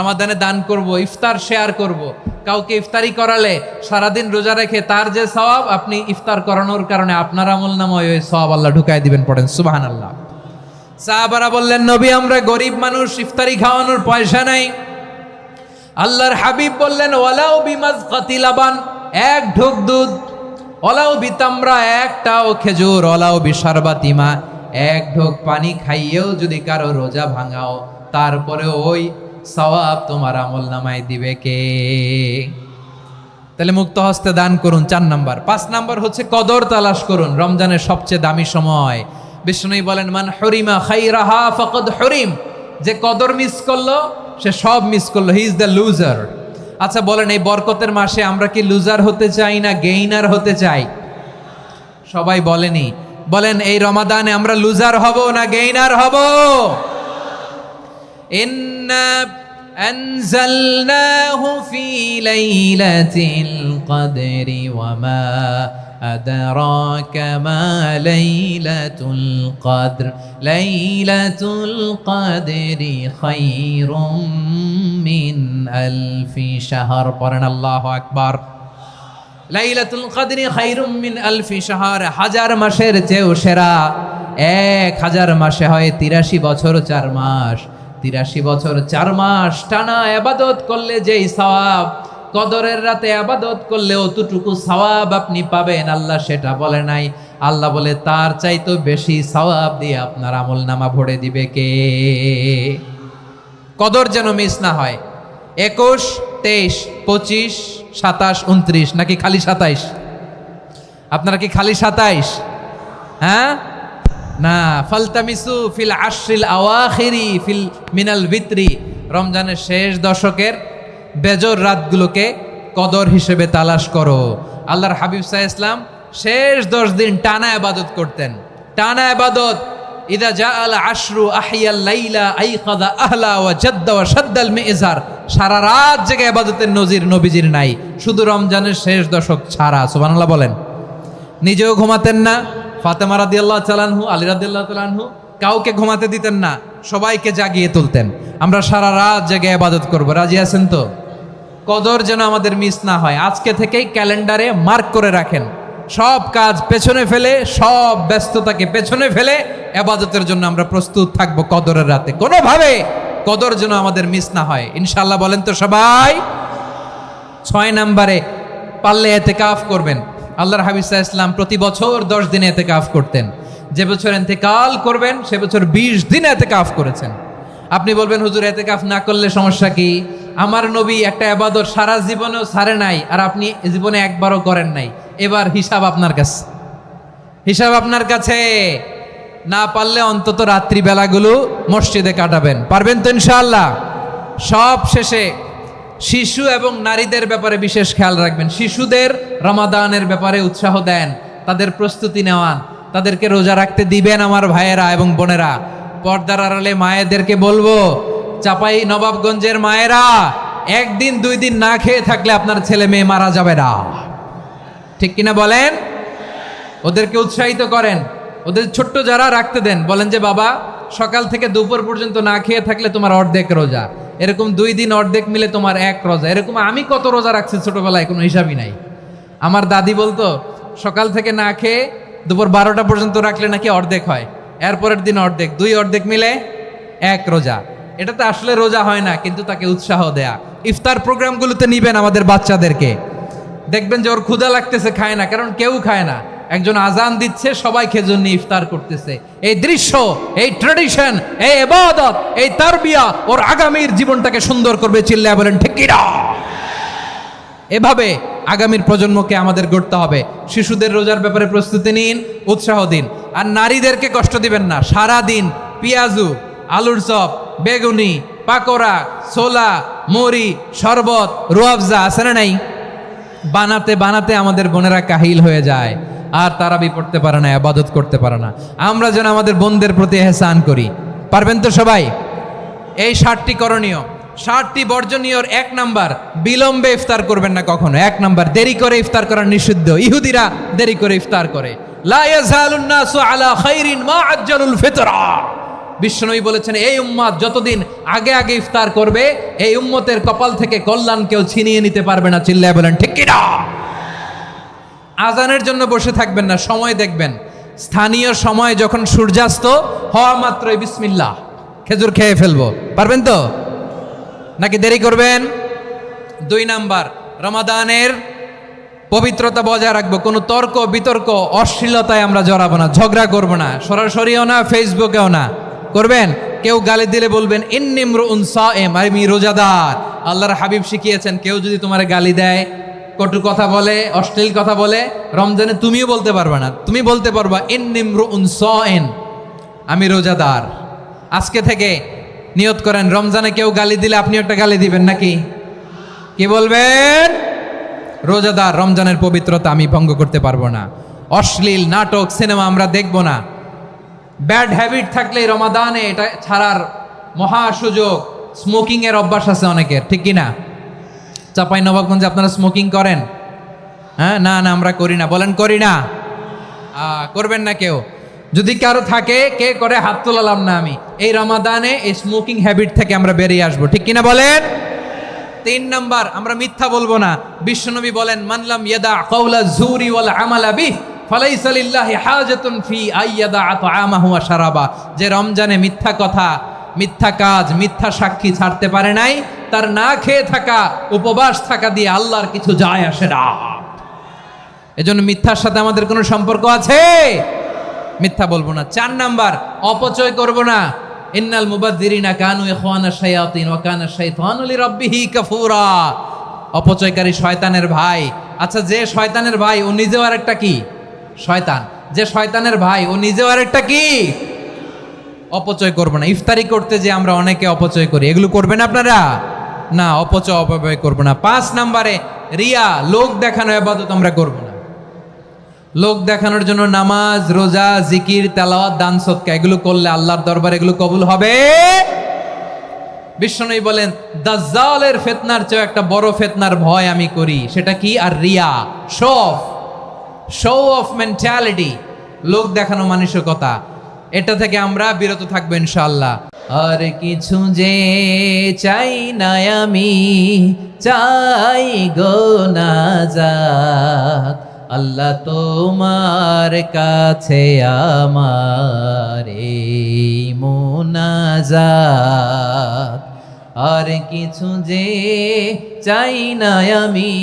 রমাদানে দান করব, ইফতার শেয়ার করব। কাউকে ইফতারি করালে সারাদিন রোজা রেখে তার যে সওয়াব, আপনি ইফতার করানোর কারণে আপনার আমলনামায় ওই সওয়াব আল্লাহ ঢুকায় দিবেন। পড়েন সুবহানাল্লাহ। সাহাবারা বললেন, নবী আমরা গরিব মানুষ, ইফতারি খাওয়ানোর পয়সা নাই। আল্লাহর হাবিব বললেন, ওয়ালাউ বিমাজকাতি লাবান, এক ঢোক দুধ, ওয়ালাউ বিতামরা, একটাও খেজুর, ওয়ালাউ বিশারবাতি মা, এক ঢোক পানি খাইয়েও যদি কারো রোজা ভাঙাও, তারপরে ওই সওয়াব তোমার আমলনামায় দিবে কে? তাহলে মুক্ত হস্তে দান করুন, 4 নাম্বার। 5 নাম্বার হচ্ছে কদর তালাশ করুন। রমজানের সবচেয়ে দামি সময়। বিষ্ণু বলেন, মান হরিমা খাইরাহা ফাকাদ হরিম, যে কদর মিস করলো সে সব মিস করলো, হি ইজ দ্য লুজার। আচ্ছা বলেন, এই বরকতের মাসে আমরা কি লুজার হতে চাই না গেইনার হতে চাই? সবাই বলেনি, বলেন এই রমাদানে আমরা লুজার হব না গেইনার হব? ইন্না আনজালনাহু ফি লাইলাতিল কদরি ওয়া মা আদরাকা মা লাইলাতুল কদর, লাইলাতুল কদরি খায়রুম মিন আলফি শাহর। পড়েন আল্লাহু আকবার। লাইলাতুল কদরি খায়রুম মিন আলফি শাহর, 1000 মাসের চেয়েও সেরা। 1000 মাসে হয় 83 বছর 4 মাস। 83 বছর 4 মাস টানা ইবাদত করলে যেই সওয়াব, কদরের রাতে ইবাদত করলে অতটুকু সওয়াব আপনি পাবেন, আল্লাহ সেটা বলে নাই। আল্লাহ বলে তার চাইতে বেশি সওয়াব দিয়ে আপনার আমলনামা ভরে দিবে কে? কদর যেন মিস না হয়। 21, 23, 25, 27, 29 নাকি খালি 27? আপনারা কি খালি 27? হ্যাঁ না, ফালতামিসু ফিল আশরিল আওয়াখিরি ফিল মিনাল ভিতরি, রমজানের শেষ দশকের বেজর রাতগুলোকে কদর হিসেবে তালাশ করো। আল্লাহর হাবিব সাল্লাল্লাহু আলাইহি ওয়াসাল্লাম শেষ 10 দিন টানা ইবাদত করতেন, টানা ইবাদত। ইদা জাআল আশরু আহিয়াল লাইলা আইকাযা আহলা ওয়া জাদ্দা ওয়া শাদ্দাল মিজার, সারা রাত জেগে ইবাদতের নজির নবীজির নাই, শুধু রমজানের শেষ দশক ছাড়া। সুবহানাল্লাহ বলেন। নিজেও ঘুমাতেন না, ফাতেমা রাদিয়াল্লাহু তাআলা আনহু, আলী রাদিয়াল্লাহু তাআলা আনহু কাউকে ঘুমাতে দিতেন না, সবাইকে জাগিয়ে তুলতেন। আমরা সারা রাত জেগে ইবাদত করব, রাজি আছেন তো? কদর যেন আমাদের মিস না হয়। আজকে থেকেই ক্যালেন্ডারে মার্ক করে রাখেন, সব কাজ পেছনে ফেলে, সব ব্যস্ততাকে পেছনে ফেলে ইবাদতের জন্য আমরা প্রস্তুত থাকব কদরের রাতে। কোনোভাবে কদর যেন আমাদের মিস না হয়, ইনশাআল্লাহ। বলেন তো সবাই। 6 নম্বরে পারলে ইতিকাফ করবেন। আল্লাহর হাবিব সাল্লাল্লাহু আলাইহি ওয়াসাল্লাম প্রতি বছর 10 দিন ইতিকাফ করতেন। যে বছর ইন্তেকাল করবেন সে বছর 20 দিন ইতিকাফ করেছেন। আপনি বলবেন, হুজুর ইতিকাফ না করলে সমস্যা কি? আমার নবী একটা ইবাদত সারা জীবনেও ছাড়ে নাই, আর আপনি জীবনে একবারও করেন নাই। এবার হিসাব আপনার কাছে, হিসাব আপনার কাছে। না পারলে অন্তত রাত্রি বেলাগুলো মসজিদে কাটাবেন। পারবেন তো ইনশাআল্লাহ? সব শেষে শিশু এবং নারীদের ব্যাপারে বিশেষ খেয়াল রাখবেন। শিশুদের রমাদানের ব্যাপারে উৎসাহ দেন, তাদের প্রস্তুতি নেওয়ান, তাদেরকে রোজা রাখতে দিবেন। আমার ভাইয়েরা এবং বোনেরা, পর্দার আড়ালে মায়েদেরকে বলবো, চাপাই নবাবগঞ্জের মায়েরা, 1 দিন 2 দিন না খেয়ে থাকলে আপনার ছেলে মেয়ে মারা যাবে না। ঠিক কিনা বলেন? ওদেরকে উৎসাহিত করেন, ওদের ছোট্ট যারা রাখতে দেন, বলেন যে বাবা সকাল থেকে দুপুর পর্যন্ত না খেয়ে থাকলে তোমার অর্ধেক রোজা, এরকম 2 দিন অর্ধেক মিলে তোমার 1 রোজা। এরকম আমি কত রোজা রাখছি ছোটবেলায়, কোনো হিসাবই নাই। আমার দাদি বলতো সকাল থেকে না খেয়ে দুপুর 12টা পর্যন্ত রাখলে নাকি অর্ধেক হয়, এরপরের দিন অর্ধেক, 2 অর্ধেক মিলে 1 রোজা। এটা তো আসলে রোজা হয় না, কিন্তু তাকে উৎসাহ দেয়া। ইফতার প্রোগ্রামগুলোতে নিবেন আমাদের বাচ্চাদেরকে, দেখবেন যে ওর ক্ষুধা লাগতেছে, খায় না, কারণ কেউ খায় না। একজন আজান দিচ্ছে, সবাই খেজুর নিয়ে ইফতার করতেছে। এই দৃশ্য, এই ট্র্যাডিশন, এই ইবাদত, এই তারবিয়া ওর আগামীর জীবনটাকে সুন্দর করবে। চিল্লায় বলেন ঠিক কি না? এভাবে আগামীর প্রজন্মকে আমাদের গড়তে হবে। শিশুদের রোজার ব্যাপারে প্রস্তুতি নিন, উৎসাহ দিন। আর নারীদেরকে কষ্ট দিবেন না। সারা দিন পেঁয়াজু, আলুর চপ, বেগুনি, পাকোড়া, ছোলা, মুড়ি, শরবত, রুয়াবজা আছে না নাই? বানাতে বানাতে আমাদের বোনেরা কাহিল হয়ে যায়, আর তারাবি পড়তে পারে না, ইবাদত করতে পারে না। আমরা যেন আমাদের বোনদের প্রতি ইহসান করি। পারবেন তো সবাই? এই 7টি করণীয়, 7টি বর্জনীয়র 1 নাম্বার, বিলম্বে ইফতার করবেন না কখনো। 1 নাম্বার, দেরি করে ইফতার করা নিষিদ্ধ। ইহুদিরা দেরি করে ইফতার করে। লা ইয়াজালুন নাসু আলা খাইরিন মা আজ্জালুল ফিতরা, বিশ্বনবী বলেছেন, এই উম্মত যতদিন আগে আগে ইফতার করবে, এই উম্মতের কপাল থেকে কল্যাণ কেউ ছিনিয়ে নিতে পারবে না। চিল্লায় বলেন ঠিক কি না? আজানের জন্য বসে থাকবেন না, সময় দেখবেন। স্থানীয় সময় যখন সূর্যাস্ত হওয়া মাত্রই বিসমিল্লাহ, খেজুর খেয়ে ফেলবো। পারবেন তো নাকি দেরি করবেন? 2 নাম্বার, রমাদানের পবিত্রতা বজায় রাখবো। কোনো তর্ক বিতর্ক অশ্লীলতায় আমরা জড়াবো না, ঝগড়া করবো না, সরাসরিও না, ফেসবুকেও না। করবেন? কেউ গালি দিলে বলবেন ইন্নিমরুউন সায়েম, আমি রোজাদার। আল্লাহর হাবিব শিখিয়েছেন, কেউ যদি তোমার গালি দেয়, কটু কথা বলে, অশ্লীল কথা বলে, রমজানে তুমিও বলতে পারবে না। তুমি বলতে পারবা ইন্নিমরুউন সায়েম, আমি রোজাদার। আজকে থেকে নিয়ত করেন, রমজানে কেউ গালি দিলে আপনি একটা গালি দিবেন নাকি? কি বলবেন? রোজাদার, রমজানের পবিত্রতা আমি ভঙ্গ করতে পারবো না। অশ্লীল নাটক সিনেমা আমরা দেখব না। ব্যাড হ্যাবিট থাকলে রমাদানে এটা ছাড়ার মহা সুযোগ। স্মোকিং এর অভ্যাস আছে অনেকের, ঠিক কি না? চাপাই নবাবগঞ্জে আপনারা স্মোকিং করেন? হ্যাঁ, না না আমরা করি না। বলেন করি না? করবেন না কেউ? যদি কারো থাকে, কে করে হাত তোলালাম না আমি। এই রমাদানে এই স্মোকিং হ্যাবিট থেকে আমরা বেরিয়ে আসবো, ঠিক কিনা বলেন? 3 নাম্বার, আমরা মিথ্যা বলবো না। বিশ্বনবী বলেন, মানলাম ইয়াদা কাওলা যুরি ওয়াল আমালা বিহি ফালাইসা লিল্লাহি হাজাতুন ফি আইয়াদা তাআমাহু ওয়া শারাবা। যে রমজানে মিথ্যা কথা, মিথ্যা কাজ, মিথ্যা সাক্ষী ছাড়তে পারে নাই, তার না খেয়ে থাকা, উপবাস থাকা দিয়ে আল্লাহর কিছু যায় আসে না। এজন্য মিথ্যার সাথে আমাদের কোনো সম্পর্ক আছে? মিথ্যা বলবো না। 4 নাম্বার, অপচয় করব না। ইন্নাল মুবাযযিরিনা কানু ইখওয়ানাশ শায়াতিন ওয়া কানা শাইতানু লিরাব্বিহি কাফুরা। অপচয়কারী শয়তানের ভাই। আচ্ছা, যে শয়তানের ভাই ও নিজেও আরেকটা কি? শয়তান। যে শয়তানের ভাই ও নিজেও আরেকটা কি? অপচয় করব না। ইফতারি করতে যে আমরা অনেকে অপচয় করি, এগুলো করবেন আপনারা? না, অপব্যয় করব না। 5 নাম্বারে, রিয়া, লোক দেখানো ইবাদত আমরা করব না। লোক দেখানোর জন্য নামাজ, রোজা, জিকির, তেলাওয়াত, দান, সদকা এগুলো করলে আল্লাহর দরবারে এগুলো কবুল হবে? বিশ্বনবী বলেন, দাজ্জালের ফিতনার চেয়ে একটা বড় ফিতনার ভয় আমি করি। সেটা কি? আর রিয়া, শো অফ মেন্টালিটি, লোক দেখানো মানসিকতা। এটা থেকে আমরা বিরত থাকবো ইনশাআল্লাহ। আর কিছু যে চাই না আমি, চাই গো নাজাত, আল্লাহ তোমার কাছে আমার এই মুনাজাত। আর কিছু যে চাই না আমি,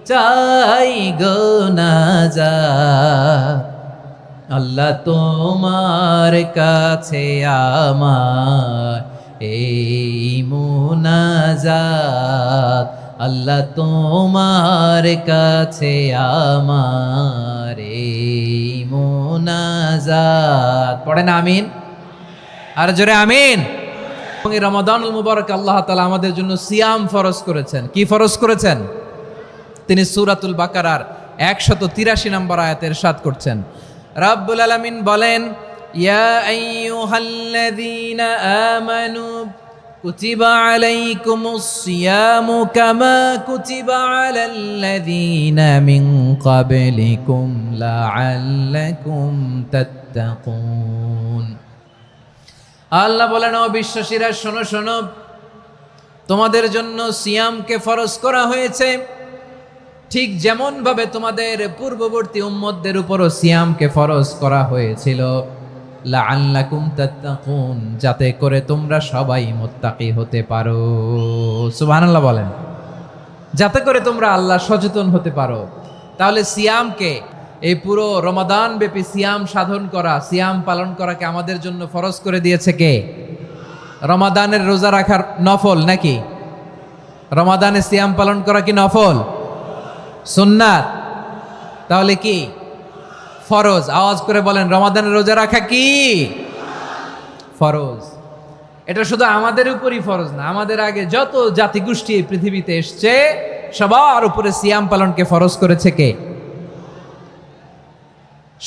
চাই গো নাজাত, আল্লাহ তোমার কাছে আমার এই মুনাজাত, আল্লাহ তোমার কাছে আমার এই মুনাজাত। পড়েন আমিন, আর জোরে আমিন। এবং এই রমাদানুল মুবারক আল্লাহ তাআলা আমাদের জন্য সিয়াম ফরজ করেছেন। কি ফরজ করেছেন? তিনি সূরাতুল বাকারার 183 নম্বর আয়াতে ইরশাদ করছেন, রাব্বুল আলামিন বলেন, ইয়া আইয়ুহাল্লাযীনা আমানু কুতিবা আলাইকুমুস সিয়ামু কামা কুতিবা আলাল্লাযীনা মিন ক্বাবলিকুম লাআল্লাকুম তাত্তাকুন। আল্লাহ বলেন, ও বিশ্বাসীরা শোনো শোনো, তোমাদের জন্য সিয়ামকে ফরজ করা হয়েছে, ঠিক যেমন ভাবে তোমাদের পূর্ববর্তী উম্মতদের উপরও সিয়ামকে ফরজ করা হয়েছিল, লাআল্লাকুম তাত্তাকুন, যাতে করে তোমরা সবাই মুত্তাকি হতে পারো। সুবহানাল্লাহ বলেন, যাতে করে তোমরা আল্লাহ সচেতন হতে পারো। তাহলে সিয়ামকে, এই পুরো রমাদান ব্যাপী সিয়াম সাধন করা, সিয়াম পালন করাকে আমাদের জন্য ফরজ করে দিয়েছে কে? রমাদানের রোজা রাখার নফল নাকি? রমাদানে সিয়াম পালন করা কি নফল? সুন্নাত। তাহলে কি? ফরজ। আওয়াজ করে বলেন, রমাদানের রোজা রাখা কি ফরজ? এটা শুধু আমাদের উপরই ফরজ না, আমাদের আগে যত জাতিগোষ্ঠী এই পৃথিবীতে এসছে সবার উপরে সিয়াম পালনকে ফরজ করেছে কে?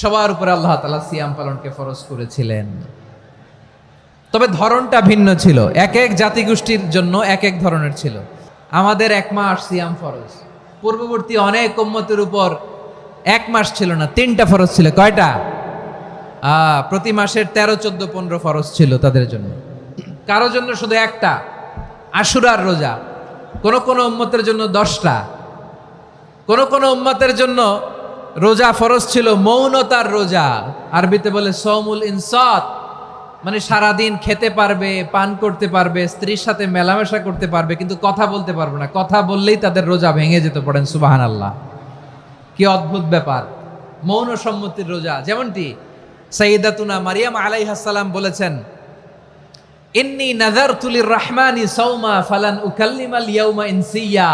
সবার উপরে আল্লাহ তাআলা সিয়াম পালনকে ফরজ করেছিলেন। তবে ধরনটা ভিন্ন ছিল, এক এক জাতিগোষ্ঠীর জন্য এক এক ধরনের ছিল। আমাদের 1 মাস সিয়াম ফরজ, পূর্ববর্তী অনেক উম্মতের উপর 1 মাস ছিল না, 3টা ফরজ ছিল। কয়টা? প্রতি মাসের 13, 14, 15 ফরজ ছিল তাদের জন্য। কারো জন্য শুধু একটা, আশুরার রোজা। কোন কোন উম্মতের জন্য 10টা। কোন কোন উম্মতের জন্য রোজা ফরজ ছিল মৌনতার রোজা, আরবিতে বলে সৌমুল ইনসাত, মানে সারাদিন খেতে পারবে, পান করতে পারবে, স্ত্রীর সাথে মেলামেশা করতে পারবে, কিন্তু কথা বলতে পারবে না। কথা বললেই তাদের রোজা ভেঙে যেত। পড়েন সুবহানাল্লাহ। কি অদ্ভুত ব্যাপার, মৌন সম্মতির রোজা। যেমনটি সাইয়্যিদাতুনা মারিয়াম আলাইহিস সালাম বলেছেন, ইন্নী নাযারতু লির-রাহমানি সাওমা ফালান উকাল্লিমাল ইয়াওমা ইনসিয়া।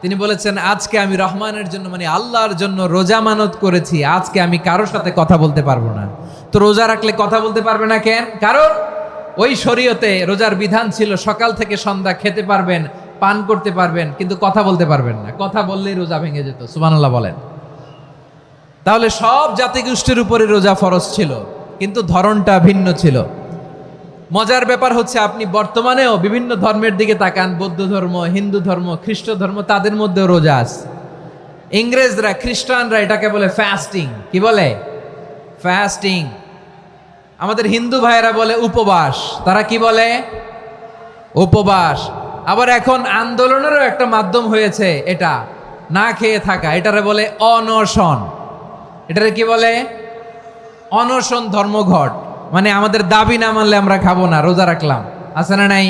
তিনি বলেছেন, আজকে আমি রহমানের জন্য, মানে আল্লাহর জন্য রোজা মানত করেছি, আজকে আমি কারোর সাথে কথা বলতে পারবো না। তো রোজা রাখলে কথা বলতে পারবে না কেন? কারণ ওই শরীয়তে রোজার বিধান ছিল সকাল থেকে সন্ধ্যা খেতে পারবেন, পান করতে পারবেন, কিন্তু কথা বলতে পারবেন না। কথা বললেই রোজা ভেঙে যেত। সুবহানাল্লাহ বলেন। তাহলে সব জাতিগোষ্ঠীর উপরে রোজা ফরজ ছিল, কিন্তু ধরনটা ভিন্ন ছিল। মজার ব্যাপার হচ্ছে, আপনি বর্তমানেও বিভিন্ন ধর্মের দিকে তাকান, বৌদ্ধ ধর্ম, হিন্দু ধর্ম, খ্রিস্ট ধর্ম, তাদের মধ্যেও রোজা আছে। ইংরেজরা, খ্রিস্টানরা এটাকে বলে ফাস্টিং। কি বলে? ফাস্টিং। আমাদের হিন্দু ভাইয়েরা বলে উপবাস। তারা কি বলে? উপবাস। আবার এখন আন্দোলনেরও একটা মাধ্যম হয়েছে এটা, না খেয়ে থাকা। এটারে বলে অনশন। এটারে কি বলে? অনশন ধর্মঘট। মানে আমাদের দাবি না মানলে আমরা খাবো না, রোজা রাখলাম। আছে না নাই?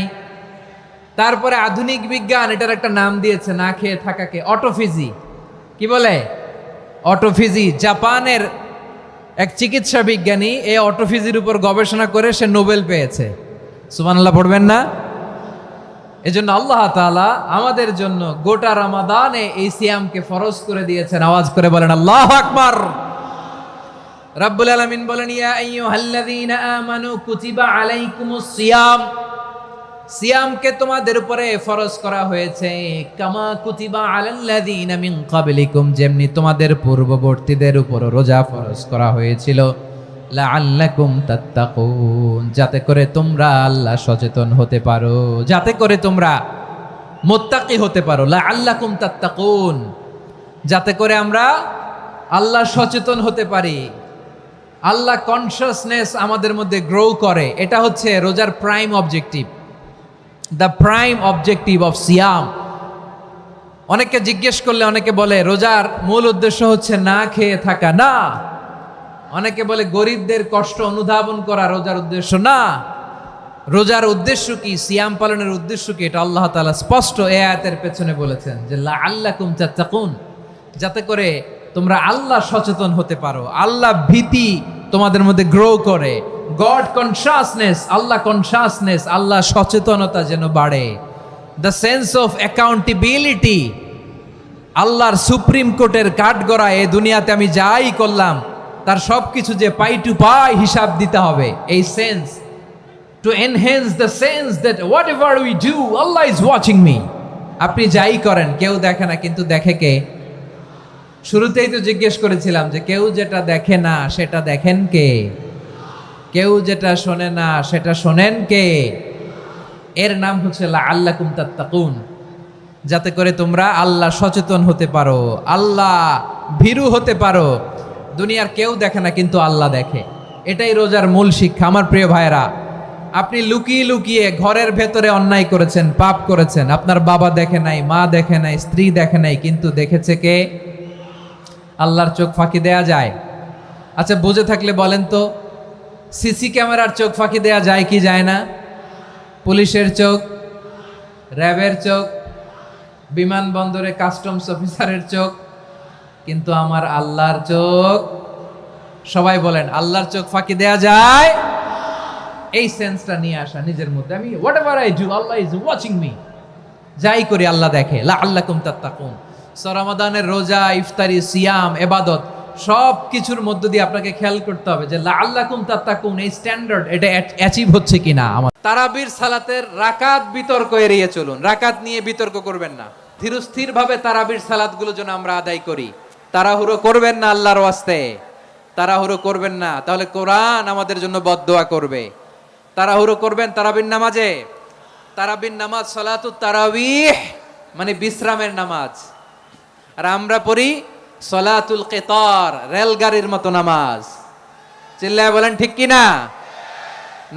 তারপরে আধুনিক বিজ্ঞান এটার একটা নাম দিয়েছে না খেয়ে থাকাকে, অটোফিজি। কি বলে? অটোফিজি। জাপানের এক চিকিৎসা বিজ্ঞানী এই অটোফিজির উপর গবেষণা করে সে নোবেল পেয়েছে। সুবহানাল্লাহ পড়বেন না? এজন্য আল্লাহ তাআলা আমাদের জন্য গোটা রমাদানে এই সিয়ামকে ফরজ করে দিয়েছেন। আওয়াজ করে বলেন আল্লাহু আকবার। রাব্বুল আলামিন বলেন, ইয়া আইয়ুহাল্লাযীনা আমানু কুতিবা আলাইকুমুস সিয়াম। সিয়ামকে তোমাদের উপরে ফরজ করা হয়েছে, কামা কুতিবা আলাল্লাযীনা মিন ক্বাবলিকুম, যেমনি তোমাদের পূর্ববর্তীদের উপর রোজা ফরজ করা হয়েছিল, লাআল্লাকুম তাত্তাকুন, যাতে করে তোমরা আল্লাহ সচেতন হতে পারো, যাতে করে তোমরা মুত্তাকি হতে পারো। লাআল্লাকুম তাত্তাকুন, যাতে করে আমরা আল্লাহ সচেতন হতে পারি, আল্লাহ কনসিয়াসনেস আমাদের মধ্যে গ্রো করে। এটা হচ্ছে রোজার prime objective, the prime objective of সিয়াম। অনেকে জিজ্ঞেস করলে অনেকে বলে রোজার মূল উদ্দেশ্য হচ্ছে না খেয়ে থাকা। না। অনেকে বলে গরিবদের কষ্ট অনুধাবন করা রোজার উদ্দেশ্য। না। রোজার উদ্দেশ্য কি, সিয়াম পালনের উদ্দেশ্য কি, এটা আল্লাহ তাআলা স্পষ্ট এই আয়াতের পেছনে বলেছেন যে লাআল্লাকুম তাত্তাকুন, যাতে করে তোমরা আল্লাহ সচেতন হতে পারো, আল্লাহ ভীতি তোমাদের মধ্যে গ্রো করে, গড কনসিয়াসনেস, আল্লাহ কনসিয়াসনেস, আল্লাহ সচেতনতা যেন বাড়ে, দ্য সেন্স অফ অ্যাকাউন্টেবিলিটি। আল্লাহর সুপ্রিম কোর্টের কাঠগড়া এই দুনিয়াতে আমি যাই করলাম তার সব কিছু যে পাই টু পাই হিসাব দিতে হবে, এই sense, to enhance the sense that what ever we do Allah is watching me. আপনি যাই করেন কেউ দেখে না, কিন্তু দেখে কে? শুরুতেই তো জিজ্ঞেস করেছিলাম যে কেউ যেটা দেখে না সেটা দেখেন কে? কেউ যেটা শোনে না সেটা শোনেন কে? এর নাম হচ্ছে লাআল্লাকুম তাত্তাকুন, যাতে করে তোমরা আল্লাহ সচেতন হতে পারো, আল্লাহ ভীরু হতে পারো। দুনিয়ার কেউ দেখে না, কিন্তু আল্লাহ দেখে। এটাই রোজার মূল শিক্ষা। আমার প্রিয় ভাইরা, আপনি লুকিয়ে লুকিয়ে ঘরের ভেতরে অন্যায় করেছেন, পাপ করেছেন, আপনার বাবা দেখে নাই, মা দেখে নাই, স্ত্রী দেখে নাই, কিন্তু দেখেছে কে? আল্লাহর চোখ ফাঁকি দেয়া যায়? আচ্ছা, বুঝে থাকলে বলেন তো, সিসি ক্যামেরার চোখ ফাঁকি দেয়া যায় কি যায় না? পুলিশের চোখ, র্যাবের চোখ, বিমানবন্দরে কাস্টমস অফিসারের চোখ, কিন্তু আমার আল্লাহর চোখ? সবাই বলেন, আল্লাহর চোখ ফাঁকি দেয়া যায়? এই সেন্সটা নিয়ে আসা নিজের মধ্যে, আমি what ever I do Allah is watching me, যাই করি আল্লাহ দেখে। লাআল্লাকুম তাত্তাকুন। রমাদানের রোজা, ইফতারি, সিয়াম, ইবাদত সব কিছুর মধ্য দিয়ে আপনাকে খেয়াল করতে হবে যে লাআল্লাকুম তাত্তাকুন এই স্ট্যান্ডার্ড এটা অ্যাচিভ হচ্ছে কিনা। আমার তারাবির সালাতের রাকাত বিতর্ক এড়িয়ে চলুন, রাকাত নিয়ে বিতর্ক করবেন না। ধীরস্থির ভাবে তারাবির সালাতগুলো যেন আমরা আদায় করি। তাড়াহুড়ো করবেন না আল্লাহর ওয়াস্তে, তাড়াহুড়ো করবেন না, তাহলে কোরআন আমাদের জন্য বদদোয়া করবে। তাড়াহুড়ো করবেন তারাবির নামাজে। তারাবির নামাজ সালাতুত তারাবিহ মানে বিশ্রামের নামাজ, আর আমরা পড়ি সলাতুল কিতার, রেলগাড়ির মতো নামাজ। চিল্লায় বলেন ঠিক কি না?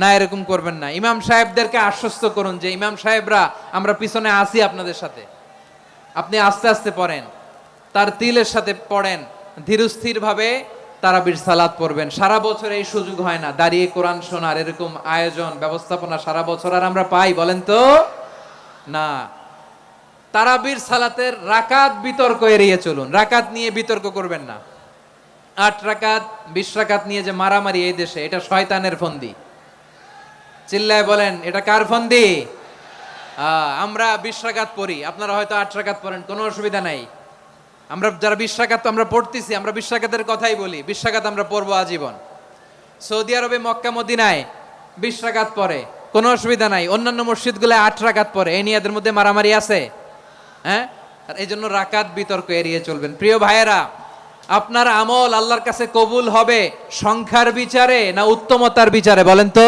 না, এরকম করবেন না। ইমাম সাহেবদেরকে আশ্বস্ত করুন যে ইমাম সাহেবরা আমরা পিছনে আসি আপনাদের সাথে, আপনি আস্তে আস্তে পড়েন, তার তিলের সাথে পড়েন, ধীরস্থির ভাবে তারাবির সালাত পড়বেন। সারা বছর এই সুযোগ হয় না, দাঁড়িয়ে কোরআন শোনার এরকম আয়োজন ব্যবস্থাপনা সারা বছর আর আমরা পাই বলেন তো? না। তারাবির সালাতের রাকাত বিতর্ক এড়িয়ে চলুন, রাকাত নিয়ে বিতর্ক করবেন না। 8 রাকাত 20 রাকাত নিয়ে যে মারামারি এই দেশে, এটা শয়তানের ফন্দি। চিল্লায় বলেন এটা কার ফন্দি? আমরা 20 রাকাত পড়ি, আপনারা হয়তো 8 রাকাত পড়েন, কোনো অসুবিধা নাই। আমরা যারা 20 রাকাত আমরা পড়তেছি, আমরা 20 রাকাতের কথাই বলি, 20 রাকাত আমরা পড়বো আজীবন। সৌদি আরবে মক্কা মদিনায় 20 রাকাত পড়ে, কোনো অসুবিধা নাই। অন্যান্য মসজিদগুলো 8 রাকাত পড়ে, এই নিয়ে এদের মধ্যে মারামারি আছে? হ্যাঁ, আর এই জন্য রাকাত বিতর্ক এড়িয়ে চলবেন। প্রিয় ভাইয়েরা, আপনার আমল আল্লাহর কাছে কবুল হবে সংখ্যার বিচারে না উত্তমতার বিচারে বলেন তো?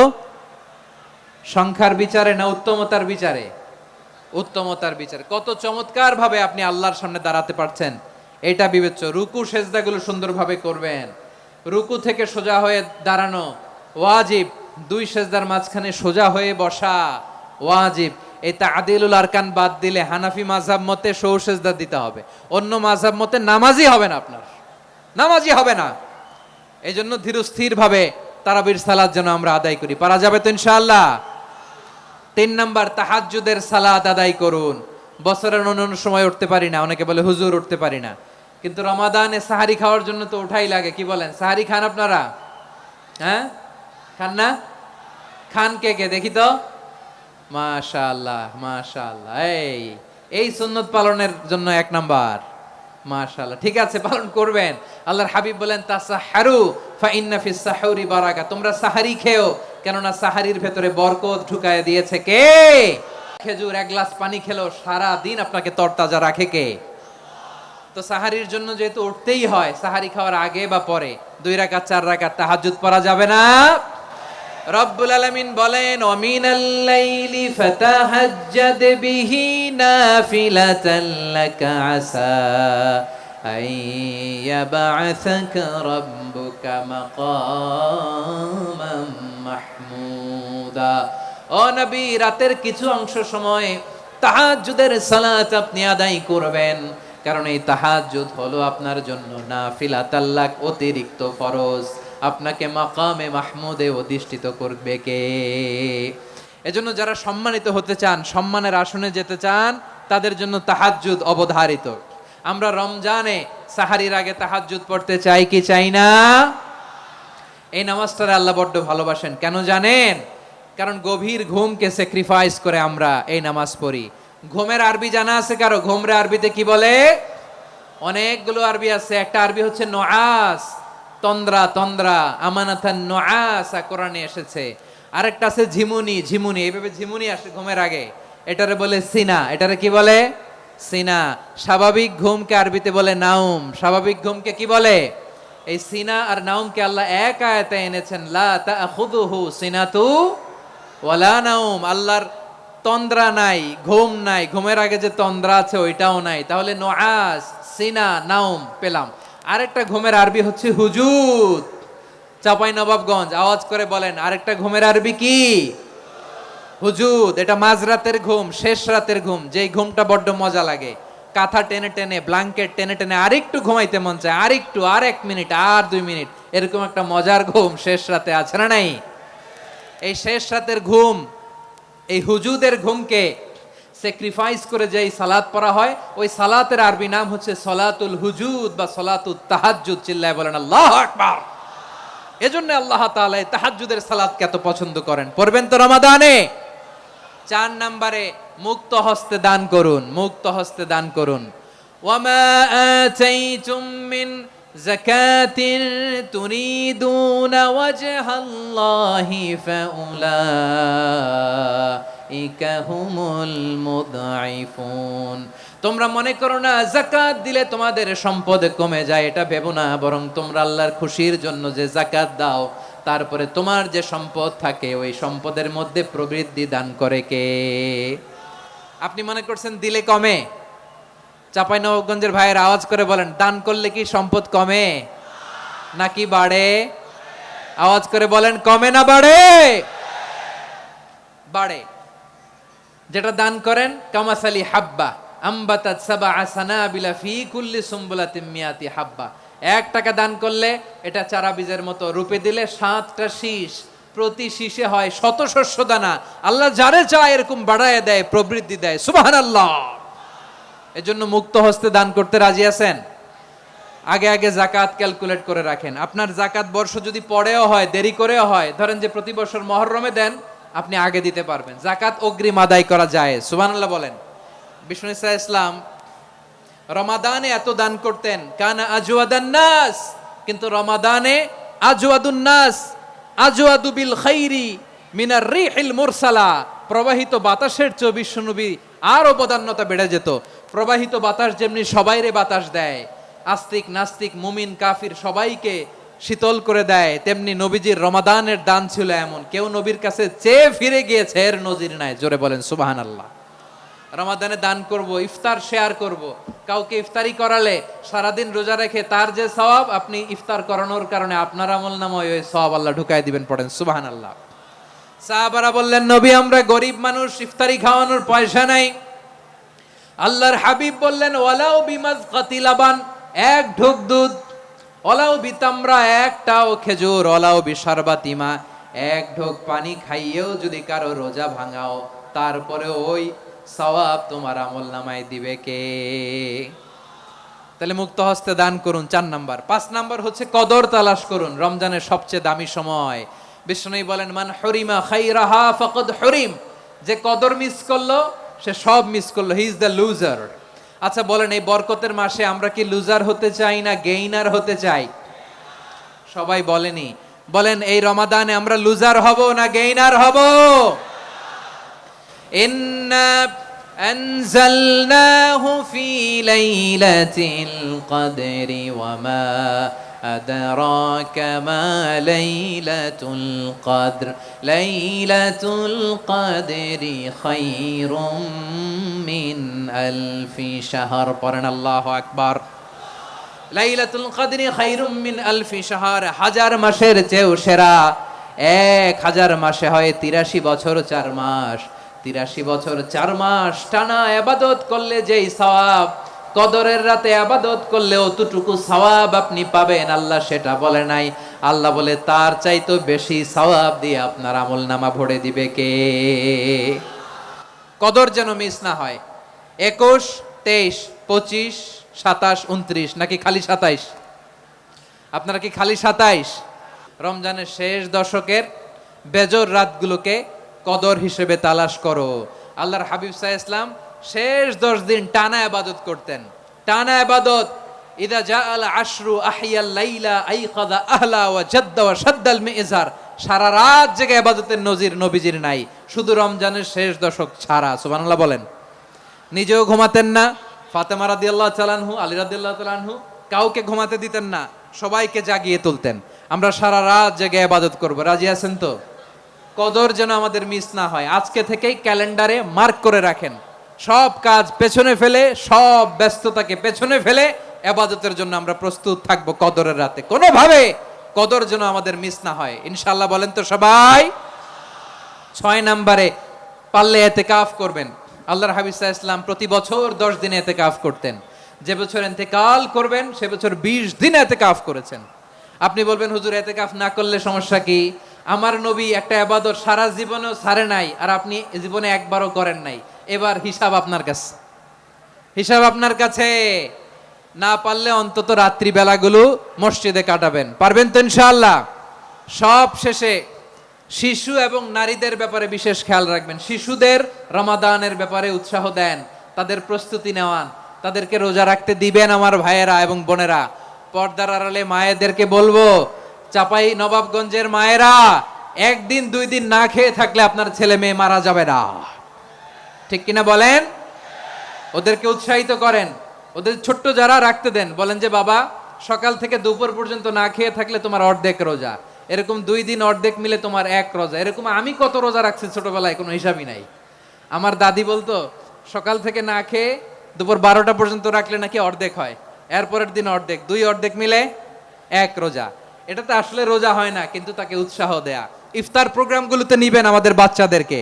সংখ্যার বিচারে না উত্তমতার বিচারে? উত্তমতার বিচারে। কত চমৎকার ভাবে আপনি আল্লাহর সামনে দাঁড়াতে পারছেন এটা বিবেচ্য। রুকু সেজদাগুলো সুন্দরভাবে করবেন, রুকু থেকে সোজা হয়ে দাঁড়ানো ওয়াজিব, 2 সেজদার মাঝখানে সোজা হয়ে বসা ওয়াজিব। এই তাদিলুল আরকান বাদ দিলে হানাফি মাযহাব মতে সৌ সেজদা দিতে হবে, অন্য মাযহাব মতে নামাজই হবে না, আপনার নামাজই হবে না। এই জন্য ধীরস্থির ভাবে তারাবির সালাত যেন আমরা আদায় করি। পারা যাবে তো ইনশাআল্লাহ? 3 নাম্বার, তাহাজ্জুদের সালাত আদায় করুন। বছরের অন্যান্য সময় উঠতে পারি না, অনেকে বলে হুজুর উঠতে পারি না, কিন্তু রমাদানে সাহারি খাওয়ার জন্য তো ওঠাই লাগে। কি বলেন, সাহারি খান আপনারা? হ্যাঁ, খান না? খান কে কে দেখি তো? মাশাআল্লাহ মাশাআল্লাহ, এই সুন্নত পালনের জন্য 1 নাম্বার। মাশাআল্লাহ, ঠিক আছে, পালন করবেন। আল্লাহর হাবিব বলেন তাসাহহারু ফা ইন্না ফিস সাহুরি বারাকা, তোমরা সাহারি খেও, কেননা সাহারির ভেতরে বরকত ঢুকায় দিয়েছে কে? খেজুর 1 গ্লাস পানি খেলো সারা দিন আপনাকে তরতাজা রাখে কে? তো সাহারির জন্য যেহেতু উঠতেই হয়, সাহারি খাওয়ার আগে বা পরে 2 রাকাত 4 রাকাত তাহাজ্জুদ পড়া যাবে না? রব্বুল আলামিন বলেন ওয়ামিনাল লাইলি ফাতাহাজ্জাদ বিহি নাফিলাতান লাকা আসা আইয়াবআসাকা রাব্বুকা মাকামান মাহমুদা। ও নবী, রাতের কিছু অংশ সময় তাহাজ্জুদের সালাত আপনি আদায় করবেন, কারণ এই তাহাজ্জুদ হলো আপনার জন্য নাফিলাতাল লাক, অতিরিক্ত ফরজ। আপনাকে মাকামে মাহমুদে অধিষ্ঠিত করবে কে? এজন্য যারা সম্মানিত হতে চান, সম্মানের আসনে যেতে চান, তাদের জন্য তাহাজ্জুদ অবধারিত। আমরা রমজানে সাহারির আগে তাহাজ্জুদ পড়তে চাই কি চাই না? এই নামাজটারে আল্লাহ বড্ড ভালোবাসেন, কেন জানেন? কারণ গভীর ঘুমকে স্যাক্রিফাইস করে আমরা এই নামাজ পড়ি। ঘুমের আরবি জানা আছে কারো? ঘুমরে আরবিতে কি বলে? অনেকগুলো আরবি আছে। একটা আরবি হচ্ছে নুআস, তন্দ্রা, তন্দ্রা, আমানাতান নুআসা কোরআনে এসেছে। আরেকটা আছে ঝিমুনি, ঝিমুনি, এইভাবে ঝিমুনি আসে ঘুমের আগে, এটারে বলে সিনা। এটারে কি বলে? সিনা। স্বাভাবিক ঘুমকে আরবিতে বলে নাউম। স্বাভাবিক ঘুমকে কি বলে? এই সিনা আর নাউমকে আল্লাহ এক আয়াতে এনেছেন, লা তাখুযুহু সিনাতু ওয়ালা নাউম। আল্লাহর তন্দ্রা নাই, ঘুম নাই, ঘুমের আগে যে তন্দ্রা আছে ওইটাও নাই। তাহলে নুআস, সিনা, নাউম পেলাম। আরেকটা ঘুমের আরবি হচ্ছে হুজুদ। চাঁপাইনবাবগঞ্জ আওয়াজ করে বলেন, আরেকটা ঘুমের আরবি কি? হুজুদ। এটা মাঝরাতের ঘুম, শেষ রাতের ঘুম, যেই ঘুমটা বড্ড মজা লাগে। কাঁথা টেনে টেনে, ব্ল্যাঙ্কেট টেনে টেনে আরেকটু ঘুমাইতে মন চায়, আরেকটু, আর 1 মিনিট, আর 2 মিনিট, এরকম একটা মজার ঘুম শেষ রাতে আছে না নাই? এই শেষ রাতের ঘুম, এই হুজুদের ঘুমকে স্যাক্রিফাইস করে যেই সালাত পড়া হয়, ওই সালাতের আরবি নাম হচ্ছে সলাতুল হুজুদ বা সলাতুত তাহাজ্জুদ। চিল্লায় বলেন আল্লাহু আকবার। এজন্য আল্লাহ তাআলা এই তাহাজ্জুদের সালাতকে এত পছন্দ করেন। পড়বেন তো রমাদানে? 4 নম্বরে মুক্ত হস্তে দান করুন, মুক্ত হস্তে দান করুন। ওয়ামা আতাইতুম মিন যাকাতিন তুরিদুনা ওয়াজহাল্লাহি ফাউলাইকা হুমুল মুদঈফুন। তোমরা মনে করো না যাকাত দিলে তোমাদের সম্পদ কমে যায়, এটা ভেবো না, বরং তোমরা আল্লাহর খুশির জন্য যে যাকাত দাও, তারপরে তোমার যে সম্পদ থাকে ওই সম্পদের মধ্যে প্রবৃদ্ধি দান করে কে? আপনি মনে করছেন দিলে কমে? চাঁপাইনবাবগঞ্জের ভাইয়ের আওয়াজ করে বলেন, দান করলে কি সম্পদ কমে নাকি বাড়ে? আওয়াজ করে বলেন কমে না বাড়ে? বাড়ে। যেটা দান করেন কামাসালি হাব্বা আম্বাতাত সাবআ সানাবিলা ফি কুল্লি সুমবুলাতিন মিয়াতি হাব্বা। 1 টাকা দান করলে এটা চারা বীজের মতো, রূপে দিলে 7টা শীষ, প্রতি শীষে হয় শত শস্য দানা। আল্লাহ যারে চায় এরকম বাড়ায় দেয়, প্রবৃদ্ধি দেয়। সুবহানাল্লাহ। এজন্য মুক্ত হস্তে দান করতে রাজি আছেন? আগে আগে জাকাত ক্যালকুলেট করে রাখেন। আপনার জাকাত বর্ষ যদি পরেও হয়, দেরি করেও হয়, ধরেন যে প্রতি বছর মুহররমে দেন, আপনি আগে দিতে পারবেন। জাকাত অগ্রিম আদায় করা যায়। সুবহানাল্লাহ বলেন। বিষ্ণু ইসা ইসলাম রমাদানে এত দান করতেন, কানা আজওয়াদান নাস, কিন্তু রমাদানে আজওয়াদুন নাস আজওয়াদু বিল খাইরি মিনার রিহিল মুরসালা। প্রবাহিত বাতাসের চেয়ে বিশ্বনবী আরো বদান্যতা বেড়ে যেত। প্রবাহিত বাতাস যেমনি সবাইরে বাতাস দেয়, আস্তিক নাস্তিক মুমিন কাফির সবাইকে শীতল করে দেয়, তেমনি নবীজির রমাদানের দান ছিল এমন, কেউ নবীর কাছে চেয়ে ফিরে গিয়েছে এর নজির নাই। জোরে বলেন সুবহানাল্লাহ। রমাদানে দান করব, ইফতার শেয়ার করব। কাউকে ইফতারি করালে সারাদিন রোজা রেখে তার যে সওয়াব, আপনি ইফতার করানোর কারণে আপনার আমলনামায় ওই সওয়াব আল্লাহ ঢুকাই দিবেন। পড়েন সুবহানাল্লাহ। সাহাবারা বললেন, নবী আমরা গরিব মানুষ, ইফতারি খাওয়ানোর পয়সা নাই। আল্লাহর হাবিব বললেন, ওয়ালাউ বিমাজকাতি লাবান, 1 ঢোক দুধ, ওয়ালাউ বিতামরা, 1টাও খেজুর, ওয়ালাউ বিশারবাতিমা, 1 ঢোক পানি খাইয়েও যদি কারো রোজা ভাঙাও, তারপরে ওই সওয়াব তোমার আমলনামায় দিবে কে? তাহলে মুক্ত হস্তে দান করুন, 4 নাম্বার। 5 নাম্বার হচ্ছে কদর তালাশ করুন। রমজানের সবচেয়ে দামি সময়। বিষ্ণু বলেন, মান হরিমা খাইরাহা ফাকাদ হরিম, যে কদর মিস করলো সে সব মিস করলো, হি ইজ দ্য লুজার। আচ্ছা বলেন, এই বরকতের মাসে আমরা কি লুজার হতে চাই না গেইনার হতে চাই? সবাই বলেনি, বলেন এই রমাদানে আমরা লুজার হব না গেইনার হব? ইন্না আনজালনাহু ফি লাইলাতিল কদরি ওয়া মা আদরাকা মা লাইলাতুল কদর লাইলাতুল কদরি খায়রুম মিন আলফি শাহর। পড়েন আল্লাহু আকবার। লাইলাতুল কদরি খায়রুম মিন আলফি শাহর, 1000 মাসের চেয়েও সেরা। 1000 মাসে হয় 83 বছর 4 মাস। 83 বছর 4 মাস টানা ইবাদত করলে যেই সওয়াব, কদরের রাতে ইবাদত করলে অতটুকু সওয়াব আপনি পাবেন, আল্লাহ সেটা বলে নাই। আল্লাহ বলে তার চাইতে বেশি সওয়াব দিয়ে আপনার আমলনামা ভরে দিবে কে? কদর যেন মিস না হয়। 21, 23, 25, 27, 29 নাকি খালি 27? আপনারা কি খালি 27? রমজানের শেষ দশকের বেজর রাতগুলোকে কদর হিসেবে তালাশ করো। আল্লাহর হাবিব সাল্লাল্লাহু আলাইহি ওয়াসাল্লাম শেষ 10 দিন টানা ইবাদত করতেন। টানা ইবাদত। ইদা জাআল আশরু আহিয়াল লাইলা আইকাযা আহলা ওয়া জাদ্দা ওয়া শাদ্দাল মিজার। সারা রাত জেগে ইবাদতের নজির নবীজির নাই, শুধু রমজানের শেষ দশক ছাড়া। সুবহানাল্লাহ বলেন। নিজেও ঘুমাতেন না। ফাতেমা রাদিয়াল্লাহু তাআলা আনহু, আলী রাদিয়াল্লাহু তাআলা আনহু কাউকে ঘুমাতে দিতেন না, সবাইকে জাগিয়ে তুলতেন। আমরা সারা রাত জেগে ইবাদত করব। রাজি আছেন তো? কদর যেন আমাদের মিস না হয়। আজকে থেকেই ক্যালেন্ডারে মার্ক করে রাখেন। সব কাজ পেছনে ফেলে, সব ব্যস্ততাকে পেছনে ফেলে ইবাদতের জন্য আমরা প্রস্তুত থাকবো কদরের রাতে। কোনোভাবে কদর যেন আমাদের মিস না হয়, ইনশাআল্লাহ। বলেন তো সবাই। 6 নম্বরে পারলে ইতিকাফ করবেন। আল্লাহর হাবিব সাল্লাল্লাহু আলাইহি ওয়াসাল্লাম প্রতি বছর 10 দিন ইতিকাফ করতেন। যে বছর ইন্তেকাল করবেন সে বছর 20 দিন ইতিকাফ করেছেন। আপনি বলবেন, হুজুর ইতিকাফ না করলে সমস্যা কি? আমার নবী একটা ইবাদত সারা জীবনেও ছাড়ে নাই, আর আপনি জীবনে একবারও করেন নাই। এবার হিসাব আপনার কাছে, হিসাব আপনার কাছে। না পারলে অন্তত রাত্রি বেলাগুলো মসজিদে কাটাবেন। পারবেন তো ইনশাআল্লাহ? সব শেষে শিশু এবং নারীদের ব্যাপারে বিশেষ খেয়াল রাখবেন। শিশুদের রমাদানের ব্যাপারে উৎসাহ দেন, তাদের প্রস্তুতি নেওয়ান, তাদেরকে রোজা রাখতে দিবেন। আমার ভাইয়েরা এবং বোনেরা, পর্দার আড়ালে মায়েদেরকে বলবো, চাপাই নবাবগঞ্জের মায়েরা, 1 দিন 2 দিন না খেয়ে থাকলে আপনার ছেলে মেয়ে মারা যাবে না। ঠিক কিনা বলেন? ওদেরকে উৎসাহিত করেন। ওদের ছোট্ট যারা রাখতে দেন, বলেন যে বাবা সকাল থেকে দুপুর পর্যন্ত না খেয়ে থাকলে তোমার অর্ধেক রোজা। এরকম 2 দিন অর্ধেক মিলে তোমার 1 রোজা। এরকম আমি কত রোজা রাখছি ছোটবেলায়, কোনো হিসাবই নাই। আমার দাদি বলতো সকাল থেকে না খেয়ে দুপুর 12টা পর্যন্ত রাখলে নাকি অর্ধেক হয়, এরপরের দিন অর্ধেক, 2 অর্ধেক মিলে 1 রোজা। এটাতে আসলে রোজা হয় না, কিন্তু তাকে উৎসাহ দেয়া। ইফতার প্রোগ্রামগুলোতে নিবেন আমাদের বাচ্চাদেরকে,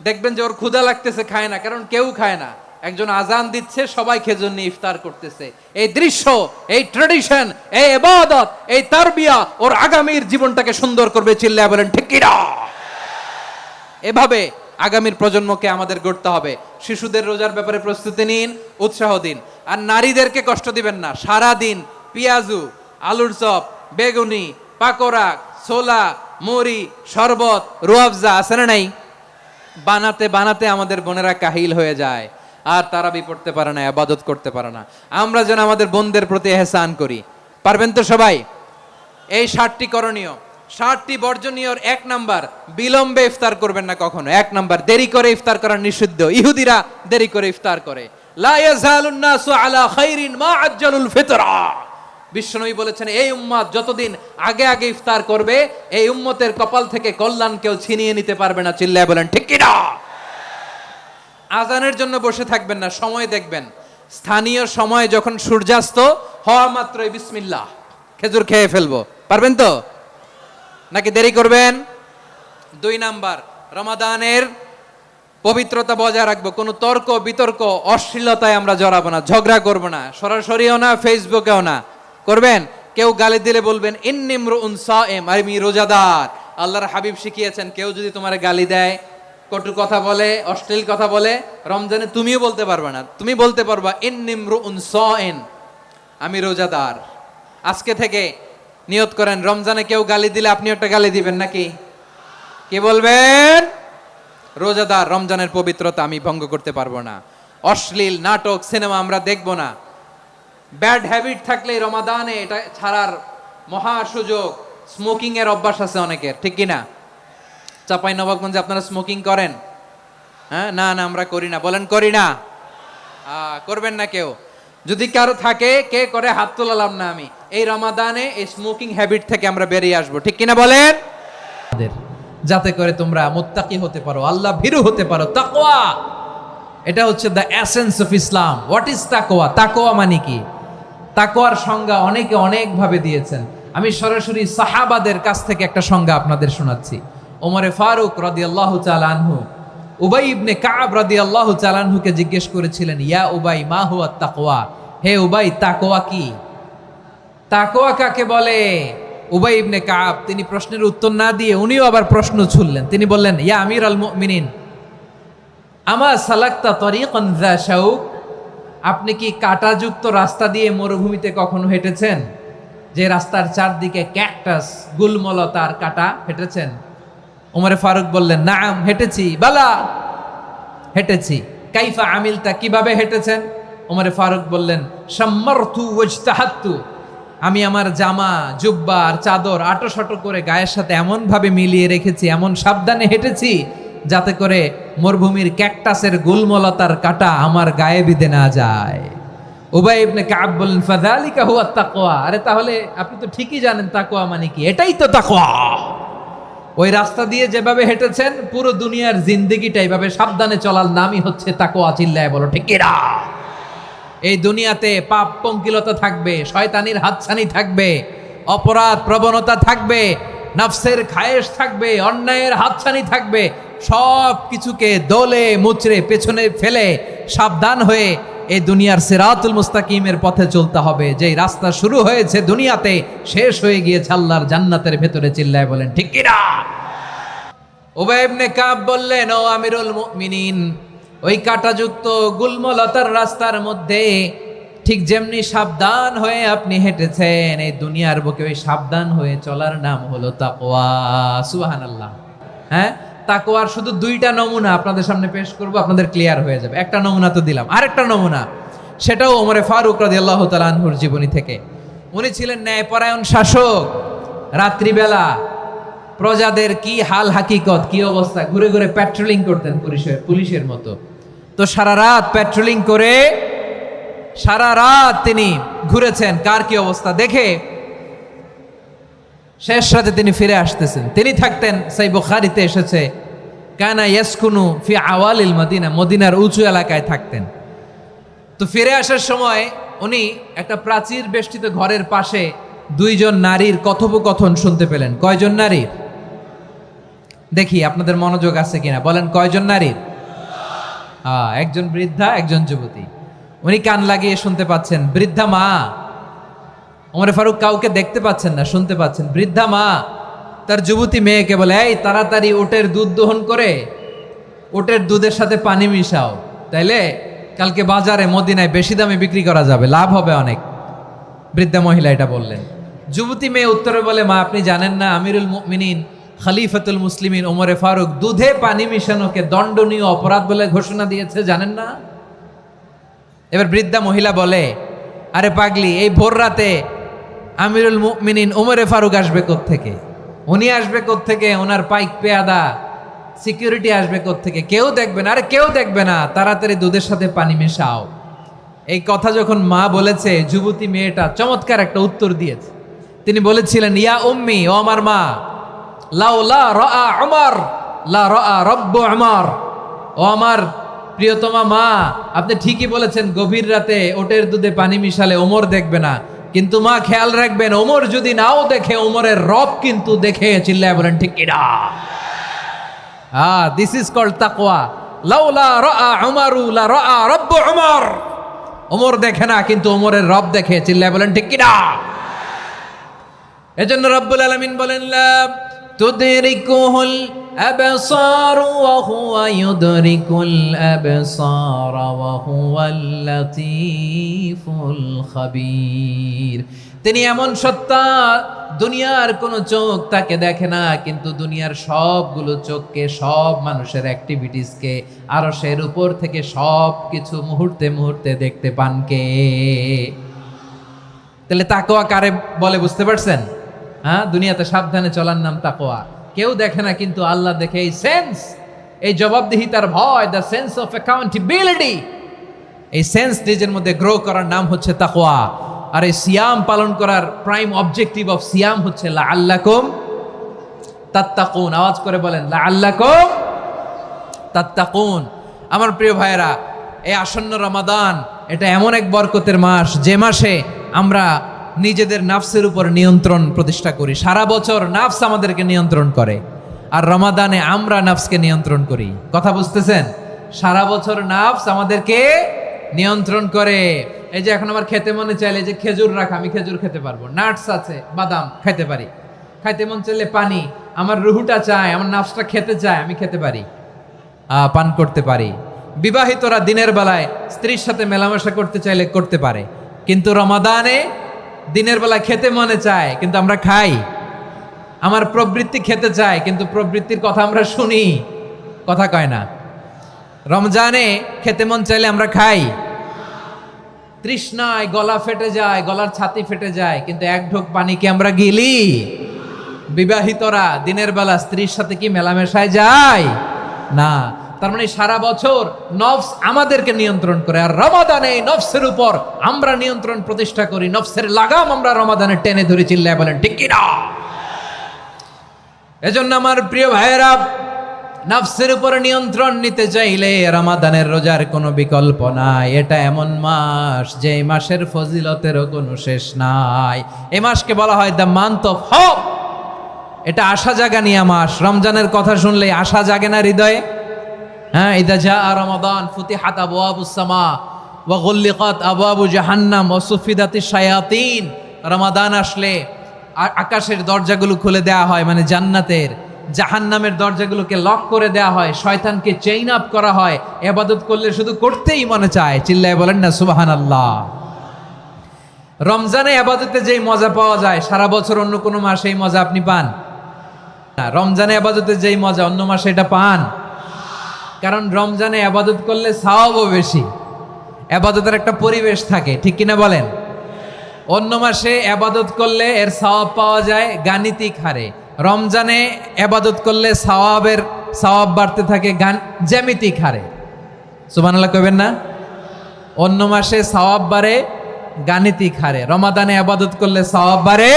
দেখবেন যে ওর ক্ষুধা লাগতেছে, খায় না, কারণ কেউ খায় না, একজন আজান দিচ্ছে, সবাই খেজুর নিয়ে ইফতার করতেছে। এই দৃশ্য, এই ট্রেডিশন, এই ইবাদত, এই তারবিয়া ওর আগামীর জীবনটাকে সুন্দর করবে। চিল্লায়া বলেন ঠিক কি না? এভাবে আগামীর প্রজন্মকে আমাদের গড়তে হবে। শিশুদের রোজার ব্যাপারে প্রস্তুতি নিন, উৎসাহ দিন। আর নারীদেরকে কষ্ট দিবেন না। সারা দিন পেঁয়াজু, আলুর চপ, বেগুনি, পাকোড়া, ছোলা, মুড়ি, শরবত, রুয়াবজা আছে না নাই, বানাতে বানাতে আমাদের বোনেরা কাহিল হয়ে যায়, আর তারাবি পড়তে পারে না, ইবাদত করতে পারে না। আমরা যেন আমাদের বোনদের প্রতি ইহসান করি। পারবেন তো সবাই? এই 60টি করণীয়, 60টি বর্জনীয়। 1 নাম্বার, বিলম্বে ইফতার করবেন না কখনো। 1 নাম্বার, দেরি করে ইফতার করা নিষিদ্ধ। ইহুদিরা দেরি করে ইফতার করে। লা ইয়াজালুন নাসু আলা খাইরিন মা আজ্জালুল ফিতরা। বিশ্বনবী বলেছেন, এই উম্মত যতদিন আগে আগে ইফতার করবে, এই উম্মতের কপাল থেকে কল্যাণ কেউ ছিনিয়ে নিতে পারবে না। চিল্লায় বলেন ঠিক কি না? আজানের জন্য বসে থাকবেন না, সময় দেখবেন। স্থানীয় সময় যখন সূর্যাস্ত হওয়া মাত্রই বিসমিল্লাহ, খেজুর খেয়ে ফেলবো। পারবেন তো, নাকি দেরি করবেন? 2 নাম্বার, রমাদানের পবিত্রতা বজায় রাখবো। কোনো তর্ক বিতর্ক, অশ্লীলতায় আমরা জড়াবো না, ঝগড়া করবো না, সরাসরিও না, ফেসবুকেও না। করবেন? কেউ গালি দিলে বলবেন ইন্নী ইমরুউন সায়েম, আমি রোজাদার। আল্লাহর হাবিব শিখিয়েছেন, কেউ যদি তোমার গালি দেয়, কটু কথা বলে, অশ্লীল কথা বলে, রমজানে তুমিও বলতে পারবে না। তুমি বলতে পারবা ইন্নী ইমরুউন সায়েম, আমি রোজাদার। আজকে থেকে নিয়ত করেন, রমজানে কেউ গালি দিলে আপনি একটা গালি দিবেন নাকি? কি বলবেন? রোজাদার, রমজানের পবিত্রতা আমি ভঙ্গ করতে পারবো না। অশ্লীল নাটক, সিনেমা আমরা দেখবো না। ব্যাড হ্যাবিট থাকলে রমাদানে এটা ছাড়ার মহা সুযোগ। স্মোকিং এর অভ্যাস আছে অনেকের, ঠিক কিনা? চাঁপাইনবাবগঞ্জে আপনারা স্মোকিং করেন? হ্যাঁ, না না আমরা করি না। বলেন করি না। করবেন না কেউ। যদি কারো থাকে, কে করে হাত তোলালাম না আমি। এই রমাদানে এই স্মোকিং হ্যাবিট থেকে আমরা বেরিয়ে আসবো, ঠিক কিনা বলেন? যাতে করে তোমরা মুত্তাকি হতে পারো, আল্লাহ ভীরু হতে পারো। তাকওয়া, এটা হচ্ছে the essence of Islam. What is তাকওয়া? তাকওয়া মানে কি? তাকওয়ার সংজ্ঞা অনেকে অনেক ভাবে দিয়েছেন। আমি সরাসরি সাহাবাদের কাছ থেকে একটা সংজ্ঞা আপনাদের শোনাচ্ছি। ওমরে ফারুক রাদিয়াল্লাহু তাআলা আনহু উবাই ইবনে কাব রাদিয়াল্লাহু তাআলা আনহুকে জিজ্ঞেস করেছিলেন, ইয়া উবাই মা হুয়া তাকওয়া? হে উবাই, তাকওয়া কি? তাকওয়া কাকে বলে? উবাই ইবনে কাব তিনি প্রশ্নের উত্তর না দিয়ে উনিও আবার প্রশ্ন ছুড়লেন। তিনি বললেন, ইয়া আমিরাল মুমিনিন, আমা সালাকতা তরিকান যা শাউক? আপনি কি কাঁটাযুক্ত রাস্তা দিয়ে মরুভূমিতে কখনো হেঁটেছেন? যে রাস্তার চারদিকে ক্যাকটাস, গুলমলতার কাঁটা, হেঁটেছেন? ওমরে ফারুক বললেন, নাম, হেঁটেছি। বালা, হেঁটেছি। কাইফা আমিলতা, কিভাবে হেঁটেছেন? ওমরে ফারুক বললেন, শাম্মারতু ওয়াজতাহাতু, আমি আমার জামা, জুব্বা আর চাদর আটোসাটো করে গায়ের সাথে এমন ভাবে মিলিয়ে রেখেছি, এমন সাবধানে হেঁটেছি, যাতে করে মরুভূমির ক্যাকটাসের গুলমলতার কাঁটা আমার গায়ে বিঁধে না যায়। উবাই ইবনে কাব বললেন, ফাযালিকা হুয়া তাকওয়া। আরে তাহলে আপনি তো ঠিকই জানেন তাকওয়া মানে কি। এটাই তো তাকওয়া। ওই রাস্তা দিয়ে যেভাবে হেঁটেছেন, পুরো দুনিয়ার জিন্দেগিটা এইভাবে সাবধানে চলার নামই হচ্ছে তাকওয়া। চিল্লায় বলো ঠিক কিনা? এই দুনিয়াতে পাপ পঙ্কিলতা থাকবে, শয়তানির হাতছানি থাকবে, অপরাধ প্রবণতা থাকবে, নফসের খায়েশ থাকবে, অন্যায়ের হাতছানি থাকবে। সব কিছুকে দোলে মুচড়ে পেছনে ফেলে সাবধান হয়ে এই দুনিয়ার সিরাতুল মুস্তাকিমের পথে চলতে হবে। যেই রাস্তা শুরু হয়েছে দুনিয়াতে, শেষ হয়ে গিয়েছে আল্লাহর জান্নাতের ভেতরে। চিল্লায় বলেন ঠিক কিনা? উবাই ইবনে কাব বললেন, ও আমিরুল মুমিনিন, ওই কাঁটাযুক্ত গুলমলতার রাস্তার মধ্যে ঠিক যেমনি সাবধান হয়ে আপনি হেঁটেছেন, এই দুনিয়ার বুকে ওই সাবধান হয়ে চলার নাম হলো তাকওয়া। সুবহানাল্লাহ। হ্যাঁ, তাকওয়ার শুধু 2টা নমুনা আপনাদের সামনে পেশ করব, আপনাদের ক্লিয়ার হয়ে যাবে। একটা নমুনা তো দিলাম, আরেকটা নমুনা, সেটাও ওমরে ফারুক রাদিয়াল্লাহু তাআলা আনহুর জীবনী থেকে। উনি ছিলেন ন্যায়পরায়ণ শাসক। রাত্রিবেলা প্রজাদের কি হাল হাকিকত, কি অবস্থা, ঘুরে ঘুরে প্যাট্রোলিং করতেন পুলিশের মতো। তো সারা রাত প্যাট্রোলিং করে সারা রাত তিনি ঘুরেছেন কার কি অবস্থা দেখে। শেষ রাতে তিনি ফিরে আসতেছেন। তিনি থাকতেন, সেই বুখারীতে এসেছে, কানা ইয়াসকুনু ফি আওয়ালিল মদিনা, মদিনার উঁচু এলাকায় থাকতেন। তো ফিরে আসার সময় উনি একটা প্রাচীর বেষ্টিত ঘরের পাশে দুইজন নারীর কথোপকথন শুনতে পেলেন। কয়জন নারীর? দেখি আপনাদের মনোযোগ আছে কিনা, বলেন কয়জন নারীর? একজন বৃদ্ধা, একজন যুবতী। উনি কান লাগিয়ে শুনতে পাচ্ছেন। বৃদ্ধা মা, ওমর ফারুক কাউকে দেখতে পাচ্ছেন না, শুনতে পাচ্ছেন। বৃদ্ধা মা তার যুবতী মেয়েকে বলে, এই তাড়াতাড়ি ওটের দুধ দহন করে ওটের দুধের সাথে পানি মিশাও, তাইলে কালকে বাজারে মদিনায় বেশি দামে বিক্রি করা যাবে, লাভ হবে অনেক। বৃদ্ধা মহিলা এটা বললেন। যুবতী মেয়ে উত্তরে বলে, মা আপনি জানেন না আমিরুল মুমিনিন খলিফাতুল মুসলিমিন ওমরে ফারুক দুধে পানি মিশানোকে দণ্ডনীয় অপরাধ বলে ঘোষণা দিয়েছে, জানেন না? এবার বৃদ্ধা মহিলা বলে, আরে পাগলি, এই ভোর রাতে আমিরুল মুমিনিন ওমরে ফারুক আসবে কোত্থেকে? উনি আসবে কোত্থেকে? ওনার পাইক পেয়াদা সিকিউরিটি আসবে কোত্থেকে? কেউ দেখবে না। আরে কেউ দেখবে না, তাড়াতাড়ি দুধের সাথে পানি মেশাও। এই কথা যখন মা বলেছে, যুবতী মেয়েটা চমৎকার একটা উত্তর দিয়েছে। তিনি বলেছিলেন, ইয়া উম্মি, ও আমার মা, লাউলা রাআ উমর লা রাআ রব্বু উমর। ও আমার প্রিয়তমা মা, আপনি ঠিকই বলেছেন, গভীর রাতে ওটের দুধে পানি মিশালে ওমর দেখবে না, কিন্তু মা খেয়াল রাখবেন, ওমর যদি নাও দেখে, ওমরের রব কিন্তু দেখে। চিল্লায় বলেন ঠিক কিনা? দিস ইজ কল্ড তাকওয়া। লাউলা রাআ উমরু লা রাআ রব্বু উমর। ওমর দেখে না, কিন্তু ওমরের রব দেখে। চিল্লায় বলেন ঠিক কিনা? এজন্য রব্বুল আলামিন বলেন, লা তুদরিকুহুল আবসার ওয়া হুয়া ইউদরিকুল আবসার ওয়া হুয়াল লাতীফুল খাবীর। তিনি এমন সত্তা, দুনিয়ার কোনো চোখ তাকে দেখে না, কিন্তু দুনিয়ার সবগুলো চোখকে, সব মানুষের অ্যাক্টিভিটিসকে আরশের উপর থেকে সব কিছু মুহূর্তে মুহূর্তে দেখতে পান কে? তাহলে তাকওয়া কারে বলে বুঝতে পারছেন? দুনিয়াতে সাবধানে চলার নাম তাকওয়া। কেউ দেখে না, কিন্তু আল্লাহ দেখে। এই সেন্স, এই জবাবদিহিতার ভয়, দ্য সেন্স অফ অ্যাকাউন্টেবিলিটি, এই সেন্স নিজের মধ্যে গ্রো করার নাম হচ্ছে তাকওয়া। আর এই সিয়াম পালন করার প্রাইম অবজেক্টিভ অফ সিয়াম হচ্ছে লাআল্লাকুম তাত্তাকুন। আওয়াজ করে বলেন, লাআল্লাকুম তাত্তাকুন। আমার প্রিয় ভাইয়েরা, এই আসন্ন রমাদান, এটা এমন এক বরকতের মাস, যে মাসে আমরা নিজেদের নাফসের উপর নিয়ন্ত্রণ প্রতিষ্ঠা করি। সারা বছর নাফস আমাদেরকে নিয়ন্ত্রণ করে, আর রমাদানে আমরা নাফসকে নিয়ন্ত্রণ করি। কথা বুঝতেছেন? সারা বছর নাফস আমাদেরকে নিয়ন্ত্রণ করে। এই যে এখন আমার খেতে মনে চাইলে যে খেজুর রাখা, আমি খেজুর খেতে পারবো। নাটস আছে, বাদাম খাইতে পারি। খাইতে মন চাইলে পানি, আমার রুহুটা চায়, আমার নাফসটা খেতে চায়, আমি খেতে পারি, পান করতে পারি। বিবাহিতরা দিনের বেলায় স্ত্রীর সাথে মেলামেশা করতে চাইলে করতে পারে, কিন্তু রমাদানে দিনের বেলায় খেতে মনে চায়, কিন্তু আমরা খাই। আমার প্রবৃত্তি খেতে চায়, কিন্তু প্রবৃত্তির কথা আমরা শুনি, কথা কয় না। রমজানে খেতে মন চাইলে আমরা খাই। তৃষ্ণায় গলা ফেটে যায়, গলার ছাতি ফেটে যায়, কিন্তু এক ঢোক পানি কি আমরা গিলি? বিবাহিতরা দিনের বেলা স্ত্রীর সাথে কি মেলামেশায় যায়? না। তার মানে সারা বছর নফস আমাদেরকে নিয়ন্ত্রণ করে, আর রমাদানে এই নফসের উপর আমরা নিয়ন্ত্রণ প্রতিষ্ঠা করি। নফসের লাগাম আমরা রমাদানে টেনে ধরে। চিল্লায় বলেন ঠিক কিনা? এজন্য আমার প্রিয় ভাইয়েরা, নফসের উপর নিয়ন্ত্রণ নিতে চাইলে রমাদানের রোজার কোনো বিকল্প নাই। এটা এমন মাস, যে মাসের ফজিলতেরও কোনো শেষ নাই। এই মাসকে বলা হয় দ্য মান্থ অফ হোপ। এটা আশা জাগানিয়া মাস। রমজানের কথা শুনলেই আশা জাগে না হৃদয়ে? ইদা জাআ রমাদান ফুতিহাত আবওয়াবুস সামা ওয়া গুল্লিকাত আবওয়াবু জাহান্নাম ওয়া সুফিদাতিশ শায়াতিন। রমাদান আসলে আকাশের দরজাগুলো খুলে দেওয়া হয়, মানে জান্নাতের। জাহান্নামের দরজাগুলোকে লক করে দেওয়া হয়, শয়তানকে চেইন আপ করা হয়। ইবাদত করলে শুধু করতেই মনে চায়। চিল্লায় বলেন না সুবহানাল্লাহ। রমজানে ইবাদতে যেই মজা পাওয়া যায়, সারা বছর অন্য কোনো মাসে এই মজা আপনি পান না। রমজানে ইবাদতে যেই মজা অন্য মাসে এটা পান। কারণ রমজানে ইবাদত করলে সওয়াবও বেশি, ইবাদতের একটা পরিবেশ থাকে, ঠিক কিনা বলেন? অন্য মাসে ইবাদত করলে এর সওয়াব পাওয়া যায় গাণিতিক হারে। রমজানে ইবাদত করলে সওয়াব বাড়তে থাকে জ্যামিতিক হারে। সুবহানাল্লাহ কইবেন না? অন্য মাসে সওয়াব বাড়ে গাণিতিক হারে, রমাদানে ইবাদত করলে সওয়াব বাড়ে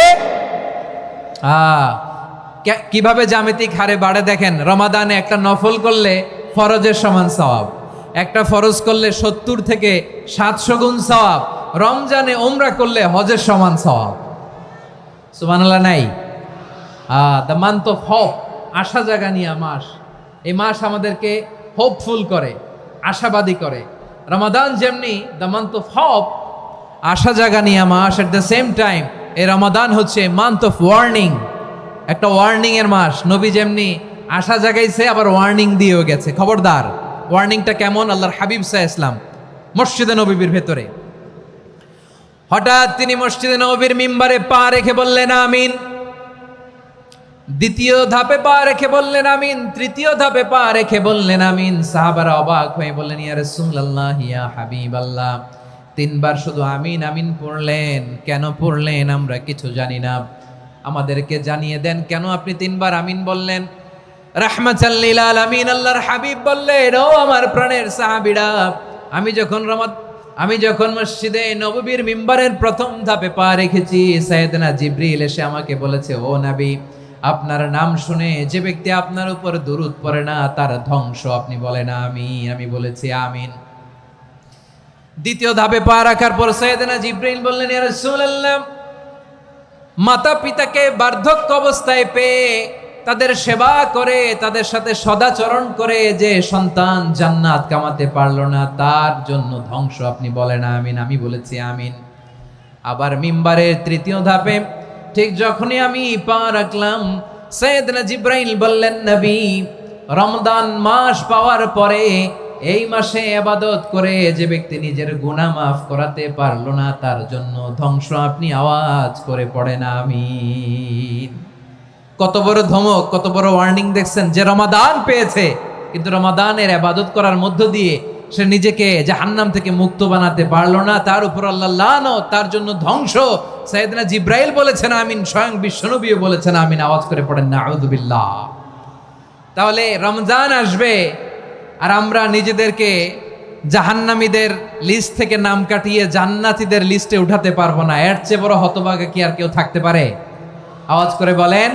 কিভাবে জ্যামিতিক হারে বাড়ে দেখেন। রমাদানে একটা নফল করলে ফরজের সমান সওয়াব, একটা ফরজ করলে 70 থেকে 700 গুণ সওয়াব। রমজানে উমরা করলে হজের সমান সওয়াব। সুবহানাল্লাহ নাই? দ্য মান্থ অফ হোপ, আশা জাগানিয়া মাস। এই মাস আমাদেরকে হোপফুল করে, আশাবাদী করে। রমাদান যেমনি দ্য মান্থ অফ হোপ, আশা জাগানিয়া মাস, এট দ্য সেম টাইম এই রমাদান হচ্ছে মান্থ অফ ওয়ার্নিং, একটা ওয়ার্নিং এর মাস। নবী যেমনি আশা জাগাইছে আবার ওয়ার্নিং দিয়েও গেছে, খবরদার। ওয়ার্নিংটা কেমন? আল্লাহর হাবিব সাল্লাল্লাহু আলাইহি ওয়াসাল্লাম মসজিদে নববীর ভেতরে, হঠাৎ তিনি মসজিদে নববীর মিম্বারে পা রেখে বললেন আমিন। দ্বিতীয় ধাপে পা রেখে বললেন আমিন, তৃতীয় ধাপে পা রেখে বললেন আমিন। সাহাবারা অবাক হয়ে বললেন, ইয়া রাসূলুল্লাহ, ইয়া হাবিবাল্লাহ, তিনবার শুধু আমিন আমিন পড়লেন, কেন পড়লেন আমরা কিছু জানি না, আমাদেরকে জানিয়ে দেন কেন আপনি তিনবার আমিন বললেন। রাহমাতাল লিল আলামিন আল্লাহর হাবিব বললেন, ও আমার প্রাণের সাহাবীরা, আমি যখন মসজিদে নববীর মিম্বারের প্রথম ধাপে পা রেখেছি, সাইয়েদনা জিবরিল এসে আমাকে বলেছে, ও নবী, আপনার নাম শুনে যে ব্যক্তি আপনার উপর দুরূদ পড়ে না তার ধ্বংস। আপনি বলেন আমিন। আমি বলেছি আমিন। দ্বিতীয় ধাপে পা রাখার পর সাইয়েদনা জিবরিল বললেন, ইয়া রাসূলুল্লাহ, মাতা পিতাকে বার্ধক্য অবস্থায় পেয়ে তাদের সেবা করে, তাদের সাথে সদাচরণ করে যে সন্তান জান্নাত কামাতে পারলো না তার জন্য ধ্বংস। আপনি বলেন আমিন। আমি বলেছি আমিন। আবার মিম্বারের তৃতীয় ধাপে ঠিক যখনই আমি পা রাখলাম, সাইয়েদনা জিবরাইল বললেন, নবী, রমজান মাস পাওয়ার পরে এই মাসে ইবাদত করে যে ব্যক্তি নিজের গুনাহ মাফ করাতে পারলো না তার জন্য ধ্বংস। আপনি আওয়াজ করে পড়েন আমিন। কত বড় ধমক, কত বড় ওয়ার্নিং দেখছেন! যে রমাদান পেয়েছে কিন্তু রমাদানের ইবাদত করার মধ্য দিয়ে সে নিজেকে জাহান্নাম থেকে মুক্ত বানাতে পারলো না, তার উপর আল্লাহ লানত, তার জন্য ধ্বংস। সাইয়েদনা জিবরাইল বলেছেন আমিন, স্বয়ং বিশ্বনবীও বলেছেন আমিন। আওয়াজ করে পড়েন নাউযু বিল্লাহ। তাহলে রমজান আসবে আর আমরা নিজেদেরকে জাহান্নামীদের লিস্ট থেকে নাম কাটিয়ে জান্নাতীদের লিস্টে উঠাতে পারবো না। এর চেয়ে বড় হতভাগা কি আর কেউ থাকতে পারে? আওয়াজ করে বলেন।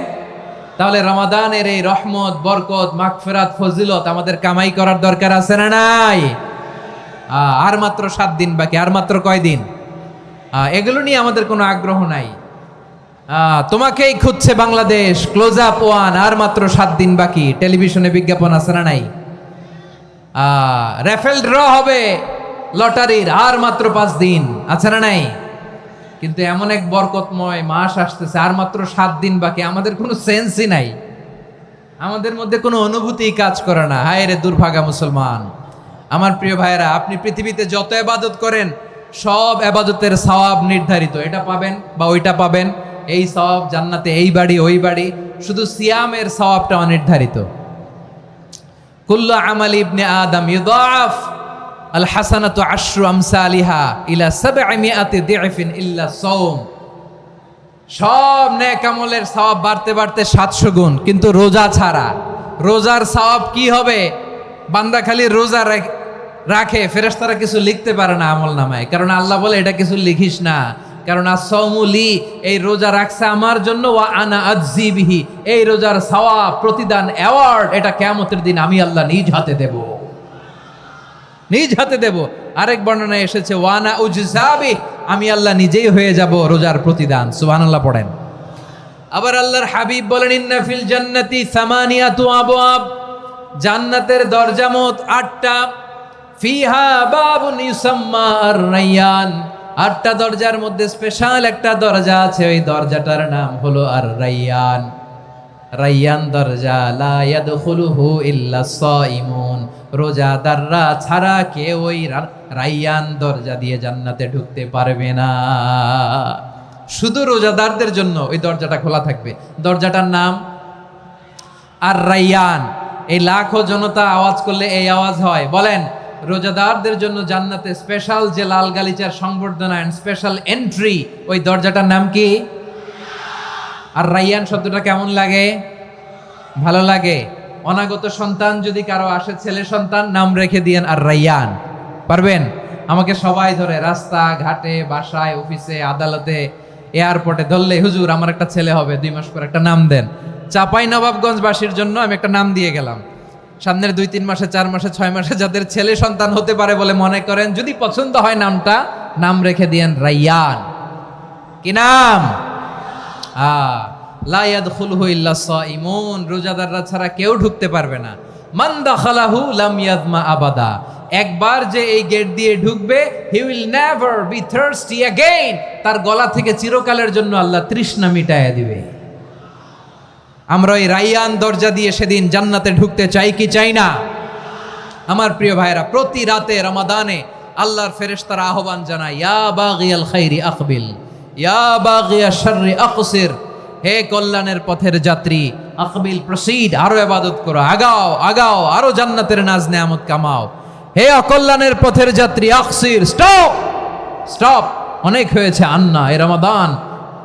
তাহলে রমাদানের এই রহমত, বরকত, মাগফিরাত, ফজিলত আমাদের কামাই করার দরকার আছে না নাই? আর মাত্র 7 দিন বাকি। আর মাত্র কয় দিন? এগুলো নিয়ে আমাদের কোনো আগ্রহ নাই। তোমাকেই খুঁজছে বাংলাদেশ, ক্লোজ আপ ওয়ান, আর মাত্র 7 দিন বাকি। টেলিভিশনে বিজ্ঞাপন আছে না নাই? রেফেল ড্র হবে লটারির, আর মাত্র 5 দিন, আছে না নাই? কিন্তু এমন এক বরকতময় মাস আসতেছে, আর মাত্র 7 দিন বাকি। আমাদের কোনো সেন্সই নাই, আমাদের মধ্যে কোনো অনুভূতি কাজ করে না। হায় রে দুর্ভাগা মুসলমান! আমার প্রিয় ভাইয়েরা, আপনি পৃথিবীতে যত ইবাদত করেন সব ইবাদতের সওয়াব নির্ধারিত। এটা পাবেন বা ওইটা পাবেন, এই সওয়াব জান্নাতে, এই বাড়ি ওই বাড়ি। শুধু সিয়ামের সওয়াবটা অনির্ধারিত। কুল্লু আমালি ইবনে আদম ইউদাআফ আল হাসানাতু আশরু আমসালিহা ইলা 700 দি'ফিন ইল্লা সাওম। সব নেক আমলের সওয়াব বাড়তে বাড়তে 700 গুণ, কিন্তু রোজা ছাড়া। রোজার সওয়াব কি হবে? বান্দা খালি রোজা রাখে, ফেরেশতারা কিছু লিখতে পারে না আমল নামায়, কারণ আল্লাহ বলে এটা কিছু লিখিস না, কারণ as-সাওমু লি, এই রোজা রাখছে আমার জন্য, ওয়া আনা আজজি বিহি, এই রোজার সওয়াব, প্রতিদান, অ্যাওয়ার্ড এটা কিয়ামতের দিন আমি আল্লাহ নিজ হাতে দেব, নিজ হাতে দেব। আরেক বর্ণনায় এসেছে ওয়ানা উজজাবি, আমি আল্লাহ নিজেই হয়ে যাব রোজার প্রতিদান। সুবহানাল্লাহ পড়েন। আবার আল্লাহর হাবিব বলেন, ইন্না ফিল জান্নাতি সামানিয়াতু আবওয়াব, জান্নাতের দরজা মোট 8টা। ফিহা বাবুন ইউসাম্মা আর-রায়্যান, 8টা দরজার মধ্যে স্পেশাল একটা দরজা আছে, ওই দরজাটার নাম হলো আর-রায়্যান। রায়্যান দরজা, লা ইয়াদখুলুহু ইল্লা সাইমুন, রোজাদাররা ছাড়া কেউ ওই রায়্যান দরজা দিয়ে জান্নাতে ঢুকতে পারবে না। শুধু রোজাদারদের জন্য ওই দরজাটা খোলা থাকবে। দরজাটার নাম আর-রায়্যান। এই লাখো জনতা আওয়াজ করলে এই আওয়াজ হয়। বলেন, রোজাদারদের জন্য জান্নাতে স্পেশাল যে লাল গালিচার সংবর্ধনা এন্ড স্পেশাল এন্ট্রি, ওই দরজাটার নাম কি? আর-রায়্যান শব্দটা কেমন লাগে? ভালো লাগে। অনাগত সন্তান যদি কারো আসে, ছেলে সন্তান, নাম রেখে দিয়েন আর-রায়্যান। পারবেন? আমাকে সবাই ধরে রাস্তা ঘাটে, বাসায়, অফিসে, আদালতে, এয়ারপোর্টে ধরলে, হুজুর আমার একটা ছেলে হবে 2 মাস পর, একটা নাম দেন। চাপাই নবাবগঞ্জবাসীর জন্য আমি একটা নাম দিয়ে গেলাম। সামনের 2-3 মাসে, 4 মাসে, 6 মাসে যাদের ছেলে সন্তান হতে পারে বলে মনে করেন, যদি পছন্দ হয় নামটা, নাম রেখে দিয়েন রায়্যান। কি নাম? লা ইয়াদখুলহু ইল্লা সাইমুন, রোজাদাররা ছাড়া কেউ ঢুকতে পারবে না। মান দাখালাহু লাম ইয়াযমা আবাদা, একবার যে এই গেট দিয়ে ঢুকবে, he will never be thirsty again, তার গলা থেকে চিরকালের জন্য আল্লাহ তৃষ্ণা মিটায়া দিবে। আমরা এই রাইয়ান দরজা দিয়ে সেদিন জান্নাতে ঢুকতে চাই কি চাই না? আমার প্রিয় ভাইরা, প্রতি রাতে রমাদানে আল্লাহর ফেরেশতারা আহ্বান জানায়, ইয়া বাগিয়াল খাইরি আকবিল, ইয়া বাগিয়াশ শাররি আকসির, হে কল্যাণের পথের যাত্রী, আকবিল প্রসিড, আরো ইবাদত করো, আগাও আগাও, আরো জান্নাতের নাজ নেয়ামত কামাও। হে অকল্যাণের পথের যাত্রী, আকসির, স্টপ স্টপ, অনেক হয়েছে। আন্না, এ রমাদান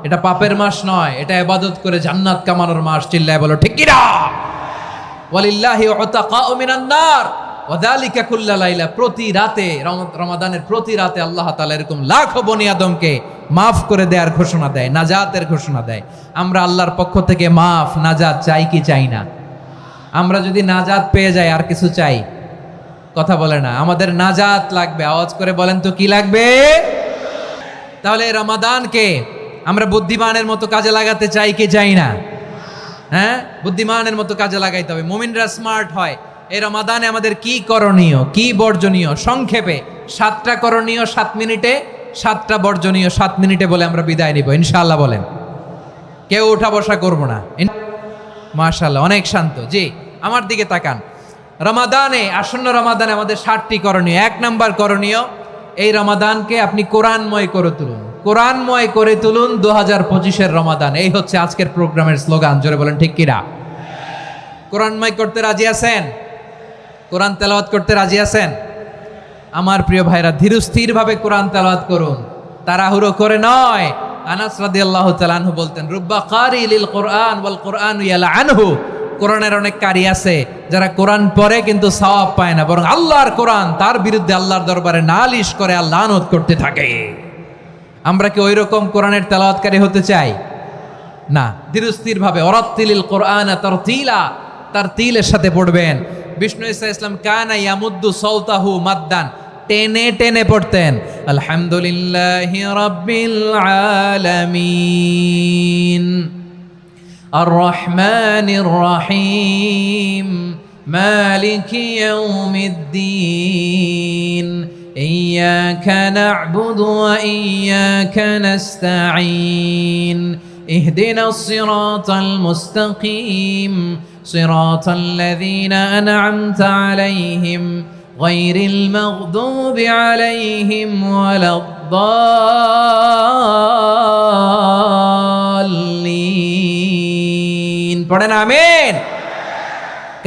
এটা পাপের মাস নয়, এটা ইবাদত করে জান্নাত কামানোর মাস। চিল্লায় বলো ঠিক কি না? ওয়ালিল্লাহি উতাকাউ মিনান নার ওয়াযালিকা কুল্লা লাইলা, প্রতি রাতে, রমাদানের প্রতি রাতে আল্লাহ তাআলা এরকম লাখো বনি আদমকে মাফ করে দেওয়ার ঘোষণা দেয়, নাজাতের ঘোষণা দেয়। আমরা আল্লাহর পক্ষ থেকে মাফ, নাজাত চাই কি চাই না? আমরা যদি নাজাত পেয়ে যাই আর কিছু চাই? কথা বলে না, আমাদের নাজাত লাগবে। আওয়াজ করে বলেন তো কি লাগবে? তাহলে রমাদানকে আমরা বুদ্ধিমানের মতো কাজে লাগাতে চাই কি চাই না? হ্যাঁ, বুদ্ধিমানের মতো কাজে লাগাইতে হবে। মুমিনরা স্মার্ট হয়। এই রমাদানে আমাদের কি করণীয়, কি বর্জনীয়? সংক্ষেপে 7টা করণীয় 7 মিনিটে, 7টা বর্জনীয় 7 মিনিটে বলে আমরা বিদায় নিব ইনশাআল্লাহ। বলেন, কেউ উঠা বসা করবো না। মাশাআল্লাহ, অনেক শান্ত। জি, আমার দিকে তাকান। রমাদানে, আসন্ন রমাদানে আমাদের 7টি করণীয়। 1 নাম্বার করণীয়, এই রমাদানকে আপনি কোরআনময় করে তুলুন। কোরআনময় করে তুলুন 2025-এর রমাদান। এই হচ্ছে আজকের প্রোগ্রামের স্লোগান। জোরে বলেন ঠিক কিনা? কোরআনময় করতে রাজি আছেন? কোরআন তেলাওয়াত করতে রাজি আছেন? আমার প্রিয় ভাইরা, ধীরস্থির ভাবে কোরআন তেলাওয়াত করুন, তাড়াহুড়ো করে নয়। আনাস রাদিয়াল্লাহু তাআলা আনহু বলতেন, রুব্বা কারি লিল কোরআন ওয়াল কোরআনু ইয়ালআনহু, কোরআনের অনেক কারি আছে যারা কোরআন পড়ে কিন্তু সওয়াব পায় না, বরং আল্লাহর কোরআন তার বিরুদ্ধে আল্লাহর দরবারে নালিশ করে আর লানত করতে থাকে। আমরা কি ওই রকম কোরআনের তেলাওয়াতকারী হতে চাই? না। ধীরস্থির ভাবে, ওয়ারাত্তিলিল কোরআনা তারতিলা, তারতিলের সাথে পড়বেন। বিষ্ণু ঈসা ইসলাম কানা ইয়ামুদ্দু সাওতাহু মাদ্দান, টেনে টেনে পড়তেন। আলহামদুলিল্লাহি রাব্বিল আলামিন আর রহমানির রহিম মালিকি ইয়াউমিদ্দিন ইয়্যাকা না'বুদু ওয়া ইয়্যাকা নাস্তাঈন ইহদিনাস সিরাতাল মুস্তাকিম সিরাতাল লাযীনা আন'আমতা আলাইহিম গায়রিল মাগদুবি আলাইহিম ওয়ালাদ-দাল্লিন। পড়েন আমিন।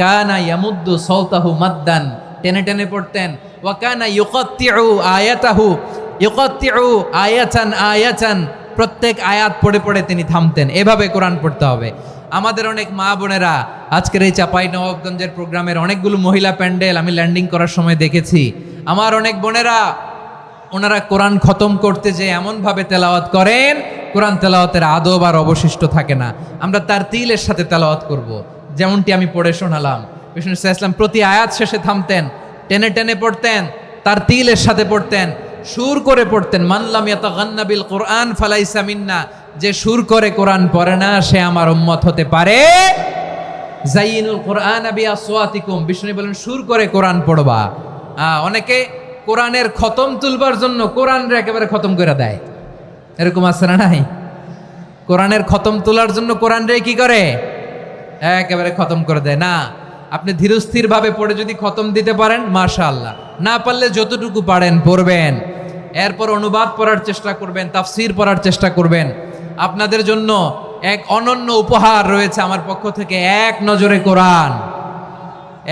কানা ইয়ামুদ্দু সাওতাহু মাদ্দান, টেনে টেনে পড়তেন। ওয়া কানা ইউকাত্তিউ আয়াতাহু, ইউকাত্তিউ আয়াতান আয়াতান, প্রত্যেক আয়াত পড়ে পড়ে তিনি থামতেন। এভাবে কোরআন পড়তে হবে। আমাদের অনেক মা বোনেরা আজকের এই চাঁপাইনবাবগঞ্জের প্রোগ্রামের অনেকগুলো মহিলা প্যান্ডেল আমি ল্যান্ডিং করার সময় দেখেছি। আমার অনেক বোনেরা, ওনারা কোরআন খতম করতে যে এমনভাবে তেলাওয়াত করেন, কোরআন তেলাওয়াতের আদব আর অবশিষ্ট থাকে না। আমরা তারতিলের সাথে তেলাওয়াত করব, যেমনটি আমি পড়ে শোনালাম। বিষ্ণু ইসলাম প্রতি আয়াত শেষে থামতেন, টেনে টেনে পড়তেন, তারতিলের সাথে পড়তেন, সুর করে পড়তেন। মানলাম ইয়াতাগান্না বিল কোরআন ফালাইসা মিন্না, যে সুর করে কোরআন পড়ে না সে আমার উম্মত হতে পারে। যাইনুল কোরআন বিআসওয়াতিকুম, বিষ্ণু বলেন সুর করে কোরআন পড়বা। অনেকে কোরআনের খতম তুলবার জন্য কোরআনরে একেবারে খতম করে দেয়, এরকম আছে না নাই? কোরআনের খতম তোলার জন্য কোরআনরে কি করে? একেবারে খতম করে দেয় না। আপনি ধীরস্থির ভাবে পড়ে যদি খতম দিতে পারেন মাশাআল্লাহ, না পারলে যতটুকু পারেন পড়বেন। এরপর অনুবাদ পড়ার চেষ্টা করবেন, তাফসীর পড়ার চেষ্টা করবেন। আপনাদের জন্য এক অনন্য উপহার রয়েছে আমার পক্ষ থেকে, এক নজরে কোরআন।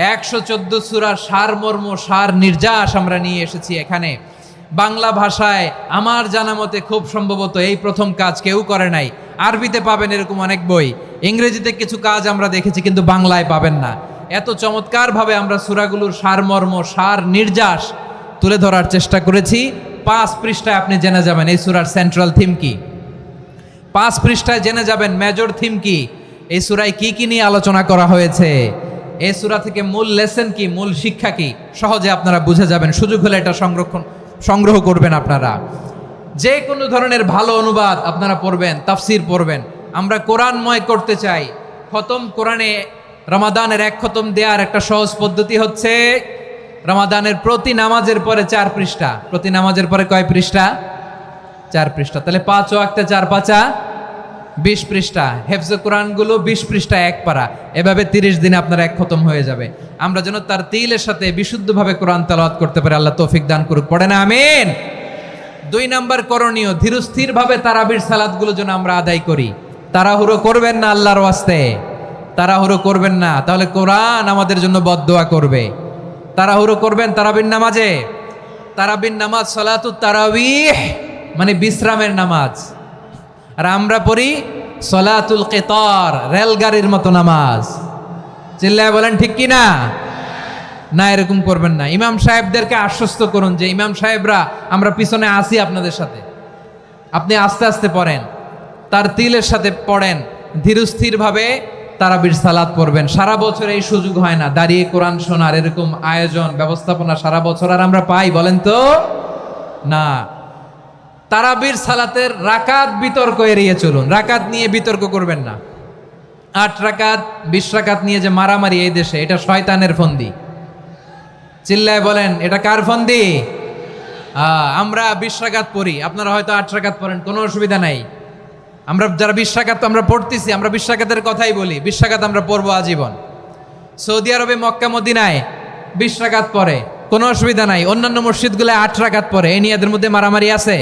114 সূরার সারমর্ম, সার নির্যাস আমরা নিয়ে এসেছি এখানে। বাংলা ভাষায় আমার জানা মতে খুব সম্ভবত এই প্রথম কাজ, কেউ করে নাই। আরবিতে পাবেন এরকম অনেক বই, ইংরেজিতে কিছু কাজ আমরা দেখেছি, কিন্তু বাংলায় পাবেন না। এত চমৎকারভাবে আমরা সূরাগুলোর সারমর্ম, সার নির্যাস তুলে ধরার চেষ্টা করেছি। 5 পৃষ্ঠায় আপনি জেনে যাবেন এই সূরার সেন্ট্রাল থিম কি। 5 পৃষ্ঠায় জেনে যাবেন মেজর থিম কি, এই সূরায় কি কি নিয়ে আলোচনা করা হয়েছে, এই সূরা থেকে মূল লেসন কি, মূল শিক্ষা কি, সহজে আপনারা বুঝে যাবেন। সুযোগ হলে এটা সংগ্রহ করবেন। আপনারা যে কোনো ধরনের ভালো অনুবাদ আপনারা পড়বেন, তাফসীর পড়বেন, আমরা কোরআনময় করতে চাই। খতম কোরআনে রমাদানের এক খতম দেওয়ার একটা সহজ পদ্ধতি হচ্ছে রমাদানের প্রতি নামাজের পরে 4 পৃষ্ঠা। প্রতি নামাজের পরে কয় পৃষ্ঠা? 4 পৃষ্ঠা। তাহলে 5 ওয়াক্তে 4 পাঁচা 20 পৃষ্ঠা। হেফজে কোরআনগুলো 20 পৃষ্ঠা এক পারা। এভাবে 30 দিনে আপনার এক খতম হয়ে যাবে। আমরা যেন তার তিলের সাথে বিশুদ্ধভাবে কোরআন তেলাওয়াত করতে পারি। আল্লাহ তৌফিক দান করুক। পড়ে না আমিন। 2 নাম্বার করণীয়, ধীরস্থিরভাবে তারাবির সালাতগুলো যেন আমরা আদায় করি। তাড়াহুড়ো করবেন না আল্লাহর ওয়াস্তে, তাড়াহুড়ো করবেন না, তাহলে কোরআন আমাদের জন্য বদদোয়া করবে। তাড়াহুড়ো করবেন তারাবির নামাজে। তারাবির নামাজ সালাতুত তারাবিহ মানে বিশ্রামের নামাজ। আর আমরা পড়ি সলাতুল কিতার, রেলগাড়ির মতো নামাজ। চিল্লায় বলেন ঠিক কি না? না, এরকম করবেন না। ইমাম সাহেবদেরকে আশ্বস্ত করুন যে ইমাম সাহেবরা আমরা পিছনে আসি আপনাদের সাথে, আপনি আস্তে আস্তে পড়েন, তার তিলের সাথে পড়েন, ধীরস্থিরভাবে তারাবির সালাত পড়বেন। সারা বছর এই সুযোগ হয় না দাঁড়িয়ে কোরআন শোনার, এরকম আয়োজন ব্যবস্থাপনা সারা বছর আর আমরা পাই বলেন তো না। তারাবির সালাতের রাকাত বিতর্ক এড়িয়ে চলুন। রাকাত নিয়ে বিতর্ক করবেন না। 8 রাকাত 20 রাকাত নিয়ে যে মারামারি এই দেশে, এটা শয়তানের ফন্দি। চিল্লায় বলেন এটা কার ফন্দি? আমরা 20 রাকাত পড়ি, আপনারা হয়তো 8 রাকাত পড়েন, কোনো অসুবিধা নাই। আমরা যারা 20 রাকাত আমরা পড়তেছি, আমরা 20 রাকাতের কথাই বলি। 20 রাকাত আমরা পড়বো আজীবন। সৌদি আরবে মক্কা মদিনায় 20 রাকাত পড়ে, কোনো অসুবিধা নাই। অন্যান্য মসজিদগুলো 8 রাকাত পড়ে। এই নিয়ে এদের মধ্যে মারামারি আছে?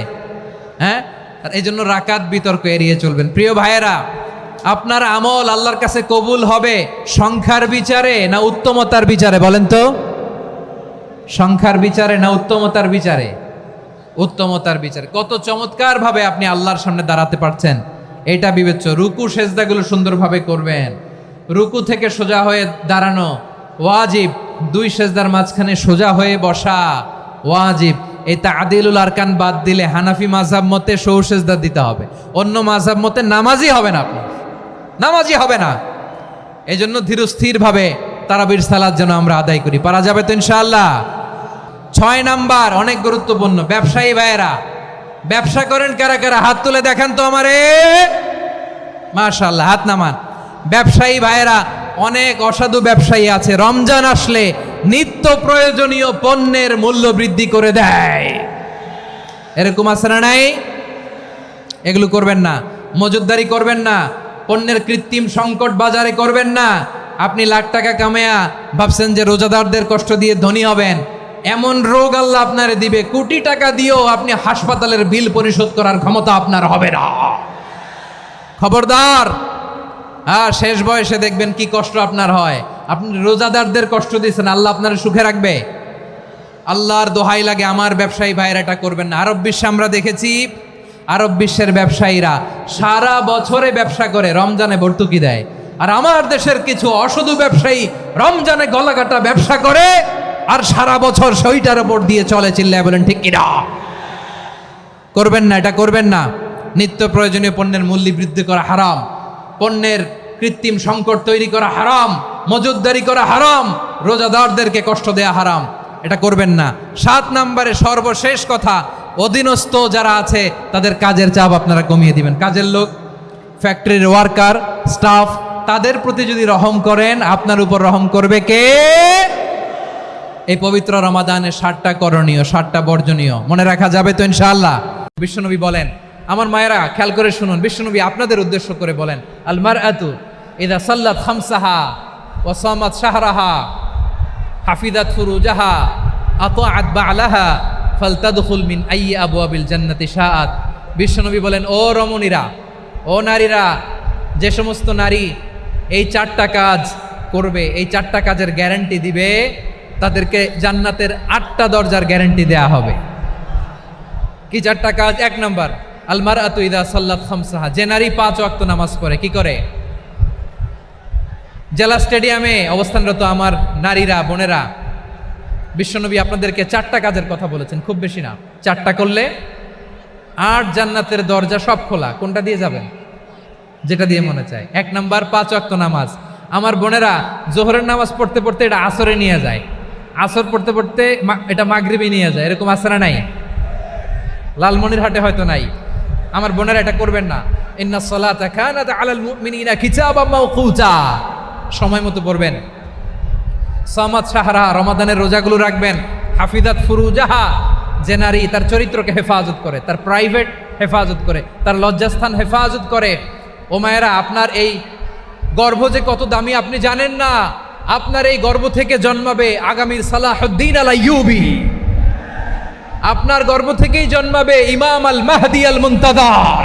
হ্যাঁ। আর এই জন্য রাকাত বিতর্ক এড়িয়ে চলবেন। প্রিয় ভাইয়েরা, আপনার আমল আল্লাহর কাছে কবুল হবে সংখ্যার বিচারে না উত্তমতার বিচারে? বলেন তো, সংখ্যার বিচারে না উত্তমতার বিচারে? উত্তমতার বিচারে। কত চমৎকার ভাবে আপনি আল্লাহর সামনে দাঁড়াতে পারছেন এটা বিবেচ্য। রুকু সেজদাগুলো সুন্দরভাবে করবেন। রুকু থেকে সোজা হয়ে দাঁড়ানো ওয়াজিব। 2 সেজদার মাঝখানে সোজা হয়ে বসা ওয়াজিব। এই তাদিলুল আরকান বাদ দিলে হানাফি মাযহাব মতে সৌ সেজদা দিতে হবে। অন্য মাযহাব মতে নামাজই হবে না, আপনি নামাজই হবে না। এই জন্য ধীরস্থিরভাবে তারাবির সালাত যেন আমরা আদায় করি। পারা যাবে তো ইনশাআল্লাহ? 6 নাম্বার অনেক গুরুত্বপূর্ণ। ব্যবসায়ী ভাইয়েরা, ব্যবসা করেন কারা কারা? হাত তুলে দেখান তো আমারে। মাশাআল্লাহ, হাত নামান। ব্যবসায়ী ভাইয়েরা, অনেক অসাধু ব্যবসায়ী আছে রমজান আসলে নিত্য প্রয়োজনীয় পণ্যের মূল্য বৃদ্ধি করে দেয়। এরকম আছে না নাই? এগুলো করবেন না। মজুদদারি করবেন না। পণ্যের কৃত্রিম সংকট বাজারে করবেন না। আপনি লাখ টাকা কামায়া ভাবছেন যে রোজাদারদের কষ্ট দিয়ে ধনী হবেন। এমন রোগ আল্লাহ আপনারে দিবে, কোটি টাকা দিয়েও আপনি হাসপাতালের বিল পরিশোধ করার ক্ষমতা আপনার হবে না। খবরদার। শেষ বয়সে দেখবেন কি কষ্ট আপনার হয়। আপনি রোজাদারদের কষ্ট দিয়েছেন, আল্লাহ আপনার সুখে রাখবে? আল্লাহর দোহাই লাগে আমার ব্যবসায়ী ভাইয়েরা এটা করবেন না। আরব বিশ্বে আমরা দেখেছি, আরব বিশ্বের ব্যবসায়ীরা সারা বছরে ব্যবসা করে, রমজানে ভর্তুকি দেয়। আর আমার দেশের কিছু অসাধু ব্যবসায়ী রমজানে গলাকাটা ব্যবসা করে আর সারা বছর সেইটার উপর দিয়ে চলে। চিল্লায় বলেন ঠিক কিনা? করবেন না, এটা করবেন না। নিত্য প্রয়োজনীয় পণ্যের মূল্য বৃদ্ধি করা হারাম। পণ্যের কৃত্রিম সংকট তৈরি করা হারাম। মজুদদারি করা হারাম। রোজাদারদেরকে কষ্ট দেয়া হারাম। এটা করবেন না। 7 নম্বরে সর্বশেষ কথা, অধীনস্থ যারা আছে তাদের কাজের চাপ আপনারা কমিয়ে দিবেন। কাজের লোক, ফ্যাক্টরির ওয়ার্কার, স্টাফ, তাদের প্রতি যদি রহম করেন, আপনার উপর রহম করবে কে? এই পবিত্র রমাদানের 7টা করণীয়, 7টা বর্জনীয় মনে রাখা যাবে তো ইনশাআল্লাহ? বিশ্বনবী বলেন, আমার মায়েরা খেয়াল করে শুনুন, বিশ্বনবী আপনাদের উদ্দেশ্য করে বলেন, আল মারআতু ইযা সাল্লাত খামসাহা ওয়া সামাত শাহরাহা হাফিজাত ফুরুজাহা আতাআত বা'লাহা ফালতাদখুল মিন আইয়ি আবওয়াবিল জান্নাতি শাআত। বিশ্বনবী বলেন, ও রমণীরা, ও নারীরা, যে সমস্ত নারী এই 4টা কাজ করবে, এই 4টা কাজের গ্যারান্টি দিবে, তাদেরকে জান্নাতের 8টা দরজার গ্যারান্টি দেয়া হবে। কি 4টা কাজ? 1 নাম্বার, আল মারআতু ইযা সাল্লাত খামসাহা, যে নারী 5 ওয়াক্ত নামাজ পড়ে। কি করে? জেলা স্টেডিয়ামে অবস্থানরত আমার নারীরা, বোনেরা, বিশ্বনবী আপনাদেরকে 4টা কাজের কথা বলেছেন, খুব বেশি না। 4টা করলে 8 জান্নাতের দরজা সব খোলা। কোনটা দিয়ে যাবেন? যেটা দিয়ে মনে চায়। 1 নাম্বার 5 ওয়াক্ত নামাজ। আমার বোনেরা জোহরের নামাজ পড়তে পড়তে এটা আসরে নিয়ে যায়, আসর পড়তে পড়তে এটা মাগরিবে নিয়ে যায়। এরকম আসরা নাই? লালমনিরহাটে হয়তো নাই। আমার বোনেরা এটা করবেন না। ইন্নাস সালাতা কানাত আলাল মুমিনিনা কিতাবাম মাওকুতা, সময় মতো পড়বেন। সামাত শাহরা, রমাদানের রোজাগুলো রাখবেন। হাফিজাত ফুরুজাহা, যে নারী তার চরিত্রকে হেফাজত করে, তার প্রাইভেট হেফাজত করে, তার লজ্জাস্থান হেফাজত করে। ও মায়েরা, আপনার এই গর্ভ যে কত দামি আপনি জানেন না। আপনার এই গর্ভ থেকে জন্মাবে আগামীর সালাহুদ্দিন আল আইয়ুবী। আপনার গর্ভ থেকেই জন্মাবে ইমাম আল মাহদি আল মুনতাজার।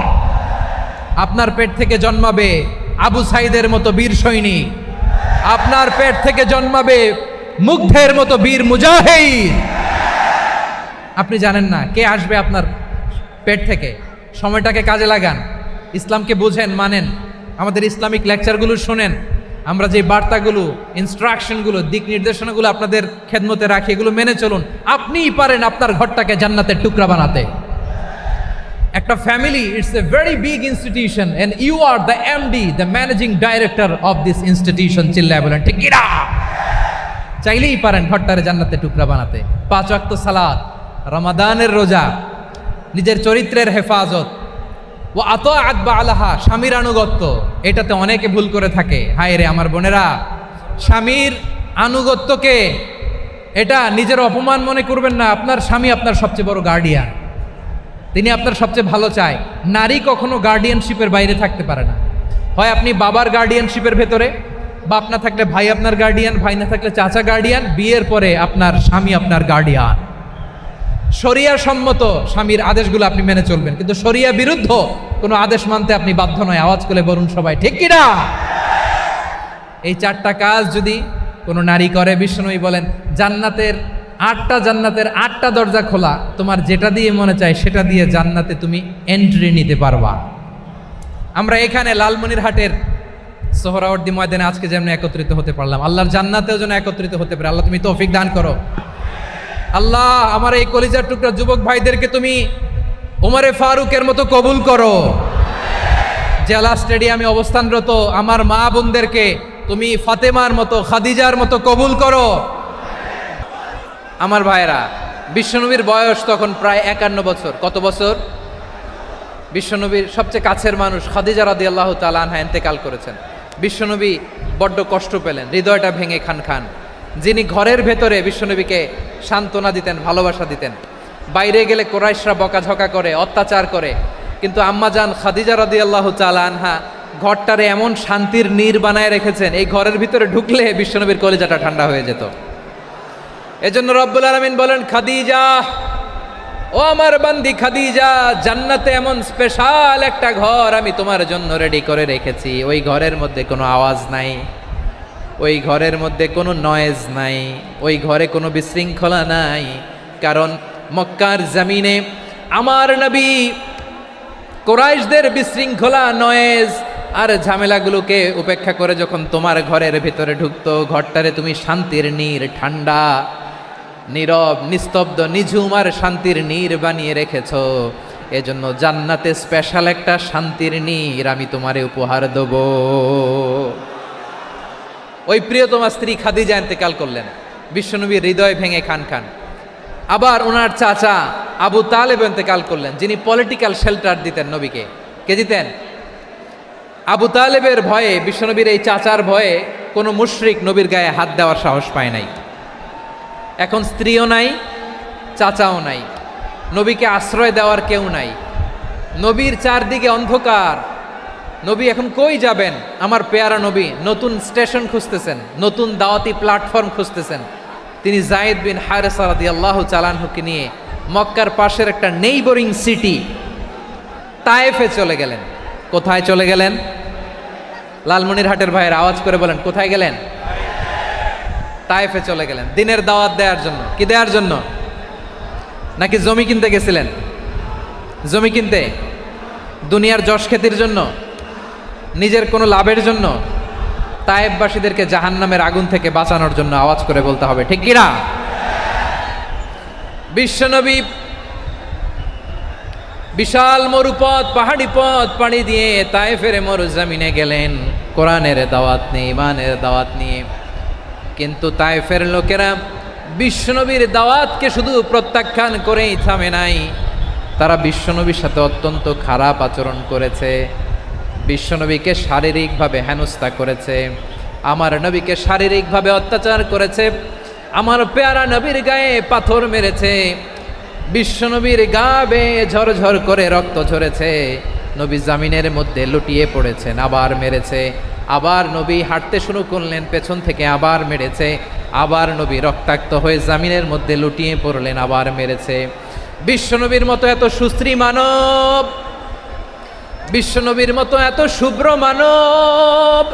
আপনার পেট থেকে জন্মাবে আবু সাইদের মতো বীর সৈনিক। আপনার পেট থেকে জন্মাবে মুগ্ধের মতো বীর মুজাহিদ। আপনি জানেন না কে আসবে আপনার পেট থেকে। সময়টাকে কাজে লাগান, ইসলামকে বুঝেন, মানেন, আমাদের ইসলামিক লেকচারগুলো শোনেন। আমরা যে বার্তাগুলো, ইনস্ট্রাকশনগুলো, দিক নির্দেশনাগুলো আপনাদের খেদমতে রাখি, এগুলো মেনে চলুন। আপনিই পারেন আপনার ঘরটাকে জান্নাতের টুকরা বানাতে। একটা family, it's a very big institution and you are the MD, the managing director of this institution. চিল্লায় বলেন ঠিক কিনা? চাইলেই পারেন ঘরটারে জান্নাতের টুকরা বানাতে। 5 ওয়াক্ত সালাত, রমাদানের রোজা, নিজের চরিত্রের হেফাজত, ও আতাআত বালাহা, স্বামীর আনুগত্য। এটাতে অনেকে ভুল করে থাকে। হায় রে আমার বোনেরা, স্বামীর আনুগত্যকে এটা নিজের অপমান মনে করবেন না। আপনার স্বামী আপনার সবচেয়ে বড় গার্ডিয়ান, তিনি আপনার সবচেয়ে ভালো চায়। নারী কখনো গার্ডিয়ানশিপের বাইরে থাকতে পারে না। হয় আপনি বাবার গার্ডিয়ানশিপের ভেতরে, বাপ না থাকলে ভাই আপনার গার্ডিয়ান, ভাই না থাকলে চাচা গার্ডিয়ান, বিয়ের পরে আপনার স্বামী আপনার গার্ডিয়ান। শরিয়া সম্মত স্বামীর আদেশগুলো আপনি মেনে চলবেন, কিন্তু শরিয়া বিরুদ্ধ কোনো আদেশ মানতে আপনি বাধ্য নয়। আওয়াজ করে বলুন সবাই ঠিক কিনা? এই 4টা কাজ যদি কোনো নারী করে, বিশ্বনবী বলেন জান্নাতের 8টা দরজা খোলা, তোমার যেটা দিয়ে মনে চায় সেটা দিয়ে জান্নাতে তুমি এন্ট্রি নিতে পারবা। আমরা এখানে লালমনিরহাটের সোহরাওয়ার্দী ময়দানে আজকে যেমন একত্রিত হতে পারলাম, আল্লাহর জান্নাতেও যেন একত্রিত হতে পারে। আল্লাহ তুমি তৌফিক দান করো। আল্লাহ আমার এই কলিজার টুকরা যুবক ভাইদেরকে তুমি ওমরে ফারুকের মতো কবুল করো। জেলা স্টেডিয়ামে অবস্থানরত আমার মা বোনদেরকে তুমি ফাতেমার মতো, খাদিজার মতো কবুল করো। আমার ভাইরা, বিশ্বনবীর বয়স তখন প্রায় 51 বছর। কত বছর? বিশ্বনবীর সবচেয়ে কাছের মানুষ খাদিজা রাদিয়াল্লাহু তাআলা আনহা ইন্তেকাল করেছেন। বিশ্বনবী বড্ড কষ্ট পেলেন, হৃদয়টা ভেঙে খান খান। যিনি ঘরের ভেতরে বিশ্বনবীকে সান্ত্বনা দিতেন, ভালোবাসা দিতেন, বাইরে গেলে কোরাইশরা বকাঝকা করে, অত্যাচার করে, কিন্তু আম্মাজান খাদিজা রাদিয়াল্লাহু তাআলা আনহা ঘরটারে এমন শান্তির নীড় বানায় রেখেছেন, এই ঘরের ভিতরে ঢুকলে বিশ্বনবীর কলিজাটা ঠান্ডা হয়ে যেত। এজন্য রব্বুল আলামিন বলেন, খাদিজা, ও আমার বান্দি খাদিজা, জান্নাতে এমন স্পেশাল একটা ঘর আমি তোমার জন্য রেডি করে রেখেছি। ওই ঘরের মধ্যে কোনো আওয়াজ নাই, ওই ঘরের মধ্যে কোনো নয়েজ নাই, ওই ঘরে কোনো বিশৃঙ্খলা নাই। কারণ মক্কার জমিনে আমার নবী কুরাইশদের বিশৃঙ্খলা, নয়েজ আর ঝামেলাগুলোকে উপেক্ষা করে যখন তোমার ঘরের ভিতরে ঢুকতো, ঘরটারে তুমি শান্তির নীড়, ঠান্ডা, নীরব, নিস্তব্ধ, নিঝুম আর শান্তির নীড় বানিয়ে রেখেছো। এজন্য জান্নাতে স্পেশাল একটা শান্তির নীড় আমি তোমারে উপহার দেব। ওই প্রিয়তমা স্ত্রী খাদিজা ইন্তেকাল করলেন, বিশ্বনবীর হৃদয় ভেঙে খান খান। আবার ওনার চাচা আবু তালেব ইন্তেকাল করলেন, যিনি পলিটিক্যাল শেল্টার দিতেন নবীকে। কে দিতেন? আবু তালেবের ভয়ে, বিশ্বনবীর এই চাচার ভয়ে কোনো মুশরিক নবীর গায়ে হাত দেওয়ার সাহস পায় নাই। এখন স্ত্রীও নাই, চাচাও নাই, নবীকে আশ্রয় দেওয়ার কেউ নাই, নবীর চারদিকে অন্ধকার। নবী এখন কই যাবেন? আমার পেয়ারা নবী নতুন স্টেশন খুঁজতেছেন, নতুন দাওয়াতি প্ল্যাটফর্ম খুঁজতেছেন। তিনি যায়েদ বিন হারেসা রাদিয়াল্লাহু তাআলা আনহুকে নিয়ে মক্কার পাশের একটা নেইবরিং সিটি তায়েফে চলে গেলেন। কোথায় চলে গেলেন? লালমনিরহাটের ভাইয়ের আওয়াজ করে বলেন, কোথায় গেলেন? তায়েফে চলে গেলেন দিনের দাওয়াত দেওয়ার জন্য। কি দেওয়ার জন্য? নাকি জমি কিনতে গেছিলেন? জমি কিনতে, দুনিয়ার যশ খ্যাতির জন্য, নিজের কোনো লাভের জন্য? তায়েফবাসীদেরকে জাহান্নামের আগুন থেকে বাঁচানোর জন্য। আওয়াজ করে বলতে হবে ঠিক কিনা? বিশ্বনবী বিশাল মরুপথ, পাহাড়ি পথ পাড়ি দিয়ে তায়েফের মরুজমিনে গেলেন কোরআনের দাওয়াত নিয়ে, ইমানের দাওয়াত নিয়ে। কিন্তু তায়েফের লোকেরা বিশ্বনবীর দাওয়াতকে শুধু প্রত্যাখ্যান করেই থামে নাই, তারা বিশ্বনবীর সাথে অত্যন্ত খারাপ আচরণ করেছে। বিশ্বনবীকে শারীরিকভাবে হেনস্থা করেছে, আমার নবীকে শারীরিকভাবে অত্যাচার করেছে, আমার পেয়ারা নবীর গায়ে পাথর মেরেছে, বিশ্বনবীর গা বেয়ে ঝরঝর করে রক্ত ঝরেছে, নবী জামিনের মধ্যে লুটিয়ে পড়েছেন, আবার মেরেছে, আবার নবী হাঁটতে শুরু করলেন, পেছন থেকে আবার মেরেছে, আবার নবী রক্তাক্ত হয়ে জামিনের মধ্যে লুটিয়ে পড়লেন, আবার মেরেছে। বিশ্বনবীর মতো এত সুশ্রী মানব, বিশ্বনবীর মতো এত শুভ্র মানব,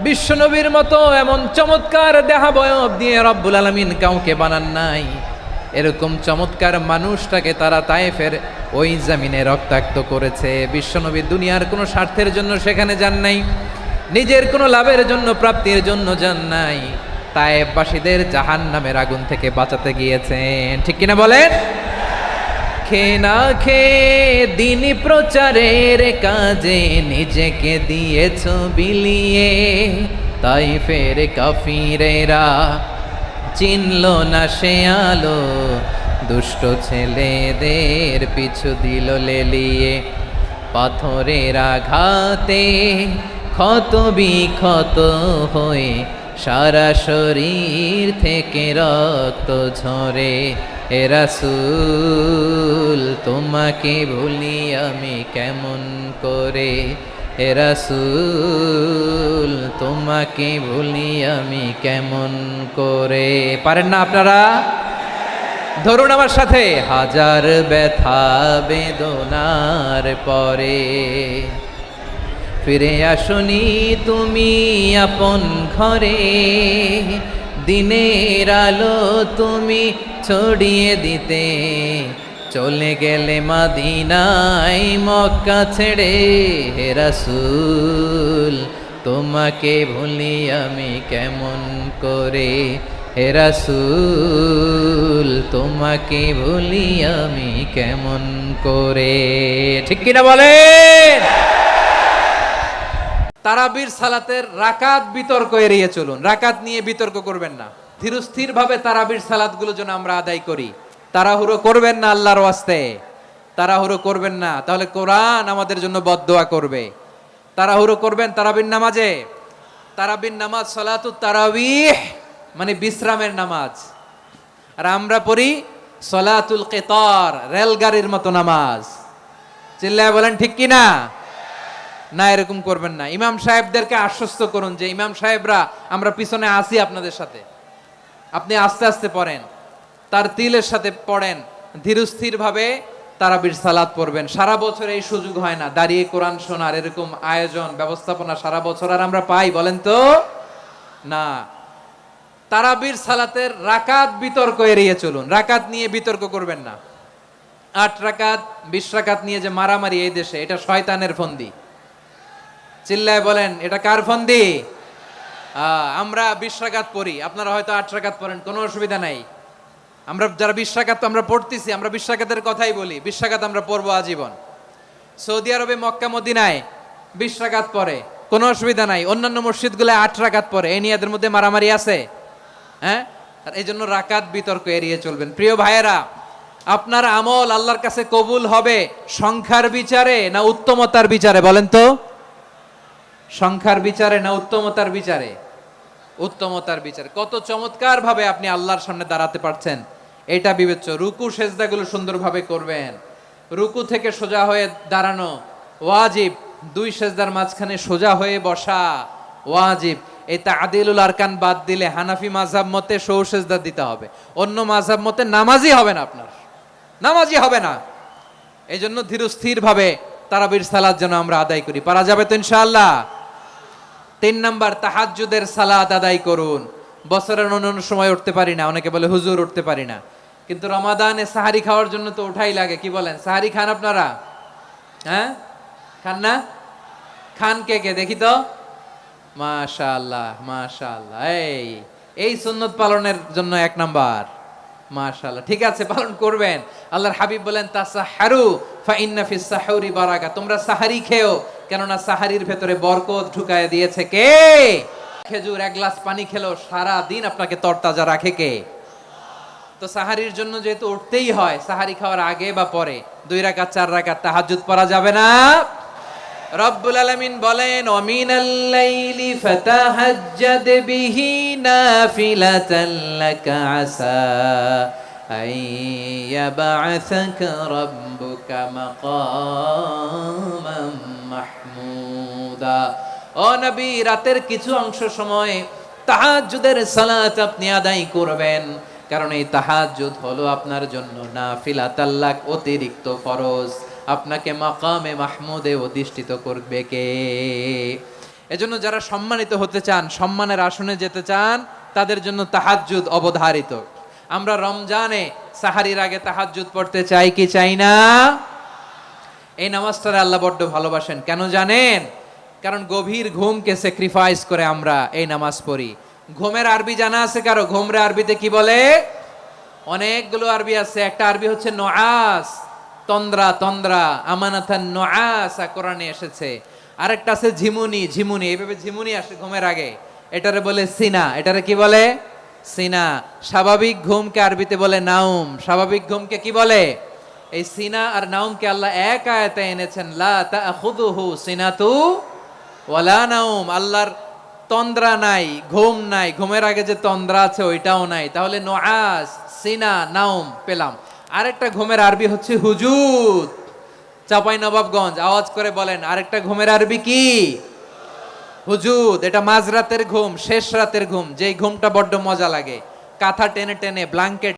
বিশ্বনবীর মতো এমন চমৎকার দেহাবয়ব দিয়ে রব্বুল আলামিন কাউকে বানান নাই। এরকম চমৎকার মানুষটাকে তারা তায়েফের ওই জমিনে রক্তাক্ত করেছে। বিশ্বনবী দুনিয়ার কোনো স্বার্থের জন্য সেখানে যান নাই, নিজের কোনো লাভের জন্য, প্রাপ্তির জন্য যান নাই, তায়েফবাসীদের জাহান্নামের আগুন থেকে বাঁচাতে গিয়েছেন। ঠিক কিনা বলেন? খেয়ে না খেয়ে দিন প্রচারের কাজে নিজেকে দিয়েছ বিলিয়ে, তায়েফের কাফিরেরা চিনল না সে আলো, দুষ্ট ছেলেদের পিছু দিল লেলিয়ে, পাথরের আঘাতে ক্ষত বিক্ষত হয়ে সারা শরীর থেকে রক্ত ঝরে। এ রাসূল তোমাকে ভুলি আমি কেমন করে, হে রাসূল তোমাকে ভুলি আমি কেমন করে। পারেন না আপনারা? ধরুন আমার সাথে। হাজার ব্যথা বেদনার পরে ফিরে আসনি তুমি আপন ঘরে, দিনের আলো তুমি ছড়িয়ে দিতে, চলে গেলে মদিনায় মক্কা ছেড়ে। হে রাসূল তোমাকে ভুলি আমি কেমন করে, হে রাসূল তোমাকে ভুলি আমি কেমন করে। ঠিক কিনা বলেন? তারাবির সালাতের রাকাত বিতর্ক এড়িয়ে চলুন। রাকাত নিয়ে বিতর্ক করবেন না। ধীরস্থির ভাবে তারাবির সালাতগুলো যেন আমরা আদায় করি। তাড়াহুড়ো করবেন না আল্লাহর ওয়াস্তে, তাড়াহুড়ো করবেন না, তাহলে কোরআন আমাদের জন্য বদদোয়া করবে। তাড়াহুড়ো করবেন তারাবির নামাজে। তারাবির নামাজ সালাতুত তারাবিহ মানে বিশ্রামের নামাজ, আর আমরা পড়ি সালাতুল কিতার, রেলগাড়ির মতো নামাজ। চিল্লায় বলেন ঠিক কিনা? না, এরকম করবেন না। ইমাম সাহেবদেরকে আশ্বস্ত করুন যে ইমাম সাহেবরা আমরা পিছনে আসি আপনাদের সাথে, আপনি আস্তে আস্তে পড়েন, তার তিলের সাথে পড়েন, ধীরস্থির ভাবে তারাবির সালাত পড়বেন। সারা বছর এই সুযোগ হয় না দাঁড়িয়ে কোরআন শোনার, এরকম আয়োজন ব্যবস্থাপনা সারা বছর আর আমরা পাই বলেন তো? না। তারাবির সালাতের রাকাত বিতর্ক এড়িয়ে চলুন। রাকাত নিয়ে বিতর্ক করবেন না। 8 রাকাত 20 রাকাত নিয়ে যে মারামারি এই দেশে, এটা শয়তানের ফন্দি। চিল্লায় বলেন এটা কার ফন্দি? আমরা 20 রাকাত পড়ি, আপনারা হয়তো 8 রাকাত পড়েন, কোনো অসুবিধা নাই। আমরা যারা 20 রাকাত আমরা পড়তেছি, আমরা 20 রাকাতের কথাই বলি, 20 রাকাত আমরা পড়বো আজীবন। সৌদি আরবে মক্কা মদিনায় 20 রাকাত পড়ে, কোনো অসুবিধা নাই। অন্যান্য মসজিদগুলোয় 8 রাকাত পড়ে, এই নিয়ে এদের মধ্যে মারামারি আছে? হ্যাঁ, আর এই জন্য রাকাত বিতর্ক এড়িয়ে চলবেন। প্রিয় ভাইয়েরা, আপনার আমল আল্লাহর কাছে কবুল হবে সংখ্যার বিচারে না উত্তমতার বিচারে বলেন তো? সংখ্যার বিচারে না উত্তমতার বিচারে? উত্তমতার বিচারে। কত চমৎকার ভাবে আপনি আল্লাহর সামনে দাঁড়াতে পারছেন এটা বিবেচ্য। রুকু সেজদাগুলো সুন্দরভাবে করবেন। রুকু থেকে সোজা হয়ে দাঁড়ানো ওয়াজিব, 2 সেজদার মাঝখানে সোজা হয়ে বসা ওয়াজিব। এই তা'দিলুল আরকান বাদ দিলে হানাফি মাযহাব মতে সৌ সেজদা দিতে হবে, অন্য মাযহাব মতে নামাজই হবে না, আপনার নামাজই হবে না। এই জন্য ধীরস্থির ভাবে তারাবির সালাত যেন আমরা আদায় করি। পারা যাবে তো ইনশাআল্লাহ? 3 নাম্বার, তাহাজ্জুদের সালাত আদায় করুন। বছরের অন্যান্য সময় উঠতে পারি না, অনেকে বলে হুজুর উঠতে পারি না, কিন্তু রমাদানে সাহারি খাওয়ার জন্য তো ওঠাই লাগে। কি বলেন, সাহারি খান আপনারা? হ্যাঁ, খান না? খান কে কে দেখি তো? মাশাআল্লাহ মাশাআল্লাহ। এই সুন্নত পালনের জন্য 1 নাম্বার। মাশাআল্লাহ, ঠিক আছে, পালন করবেন। আল্লাহর হাবিব বলেন তাসাহহারু ফা ইন্না ফিস সাহুরি বারাকা, তোমরা সাহারি খেও, কেননা সাহারির ভেতরে বরকত ঢুকায় দিয়েছে কে? খেজুর 1 গ্লাস পানি খেলেও সারা দিন আপনাকে তরতাজা রাখে কে? তো সাহারির জন্য যেহেতু উঠতেই হয়, সাহারি খাওয়ার আগে বা পরে 2 রাকাত 4 রাকাত তাহাজ্জুদ পড়া যাবে না? রব্বুল আলামিন বলেন ওমিনাল লাইলি ফাতাহাজ্জাদ বিহি নাফিলাতান লাকা আসা আইয়াবআসাকা রাব্বুকা মাকামান মাহমুদা। ও নবী, রাতের কিছু অংশ সময় তাহাজ্জুদের সালাত আপনি আদায় করবেন, কারণ এই তাহাজ্জুদ হলো আপনার জন্য নাফিলাতাল লাক, অতিরিক্ত ফরজ। আপনাকে মাকামে মাহমুদে অধিষ্ঠিত করবে কে? এজন্য যারা সম্মানিত হতে চান, সম্মানের আসনে যেতে চান, তাদের জন্য তাহাজ্জুদ অবধারিত। আমরা রমজানে সাহারির আগে তাহাজ্জুদ পড়তে চাই কি চাই না? এই নামাজটারে আল্লাহ বড্ড ভালোবাসেন। কেন জানেন? কারণ গভীর ঘুমকে স্যাক্রিফাইস করে আমরা এই নামাজ পড়ি। ঘুমের আরবি জানা আছে কারো? ঘুমরে আরবিতে কি বলে? অনেকগুলো আরবি আছে। একটা আরবি হচ্ছে নুআস, তন্দ্রা, তন্দ্রা, আমানাতান নুআসা কোরআনে এসেছে। আরেকটা আছে ঝিমুনি, ঝিমুনি, এইভাবে ঝিমুনি আসে ঘুমের আগে, এটারে বলে সিনা। এটারে কি বলে? সিনা। স্বাভাবিক ঘুমকে আরবিতে বলে নাউম। স্বাভাবিক ঘুমকে কি বলে? এই সিনা আর নাউমকে আল্লাহ এক আয়াতে এনেছেন, লা তাখুযুহু সিনাতু ওয়ালা নাউম। আল্লাহর তন্দ্রা নাই, ঘুম নাই, ঘুমের আগে যে তন্দ্রা আছে ওইটাও নাই। তাহলে নুআস, সিনা, নাউম পেলাম। আরেকটা ঘুমের আরবি হচ্ছে হুজুদ। চাপাই নবাবগঞ্জ আওয়াজ করে বলেন, আরেকটা ঘুমের আরবি কি? হুজুদ। এটা মাঝরাতের ঘুম, শেষ রাতের ঘুম, যেই ঘুমটা বড্ড মজা লাগে। কাঁথা টেনে টেনে, ব্ল্যাঙ্কেট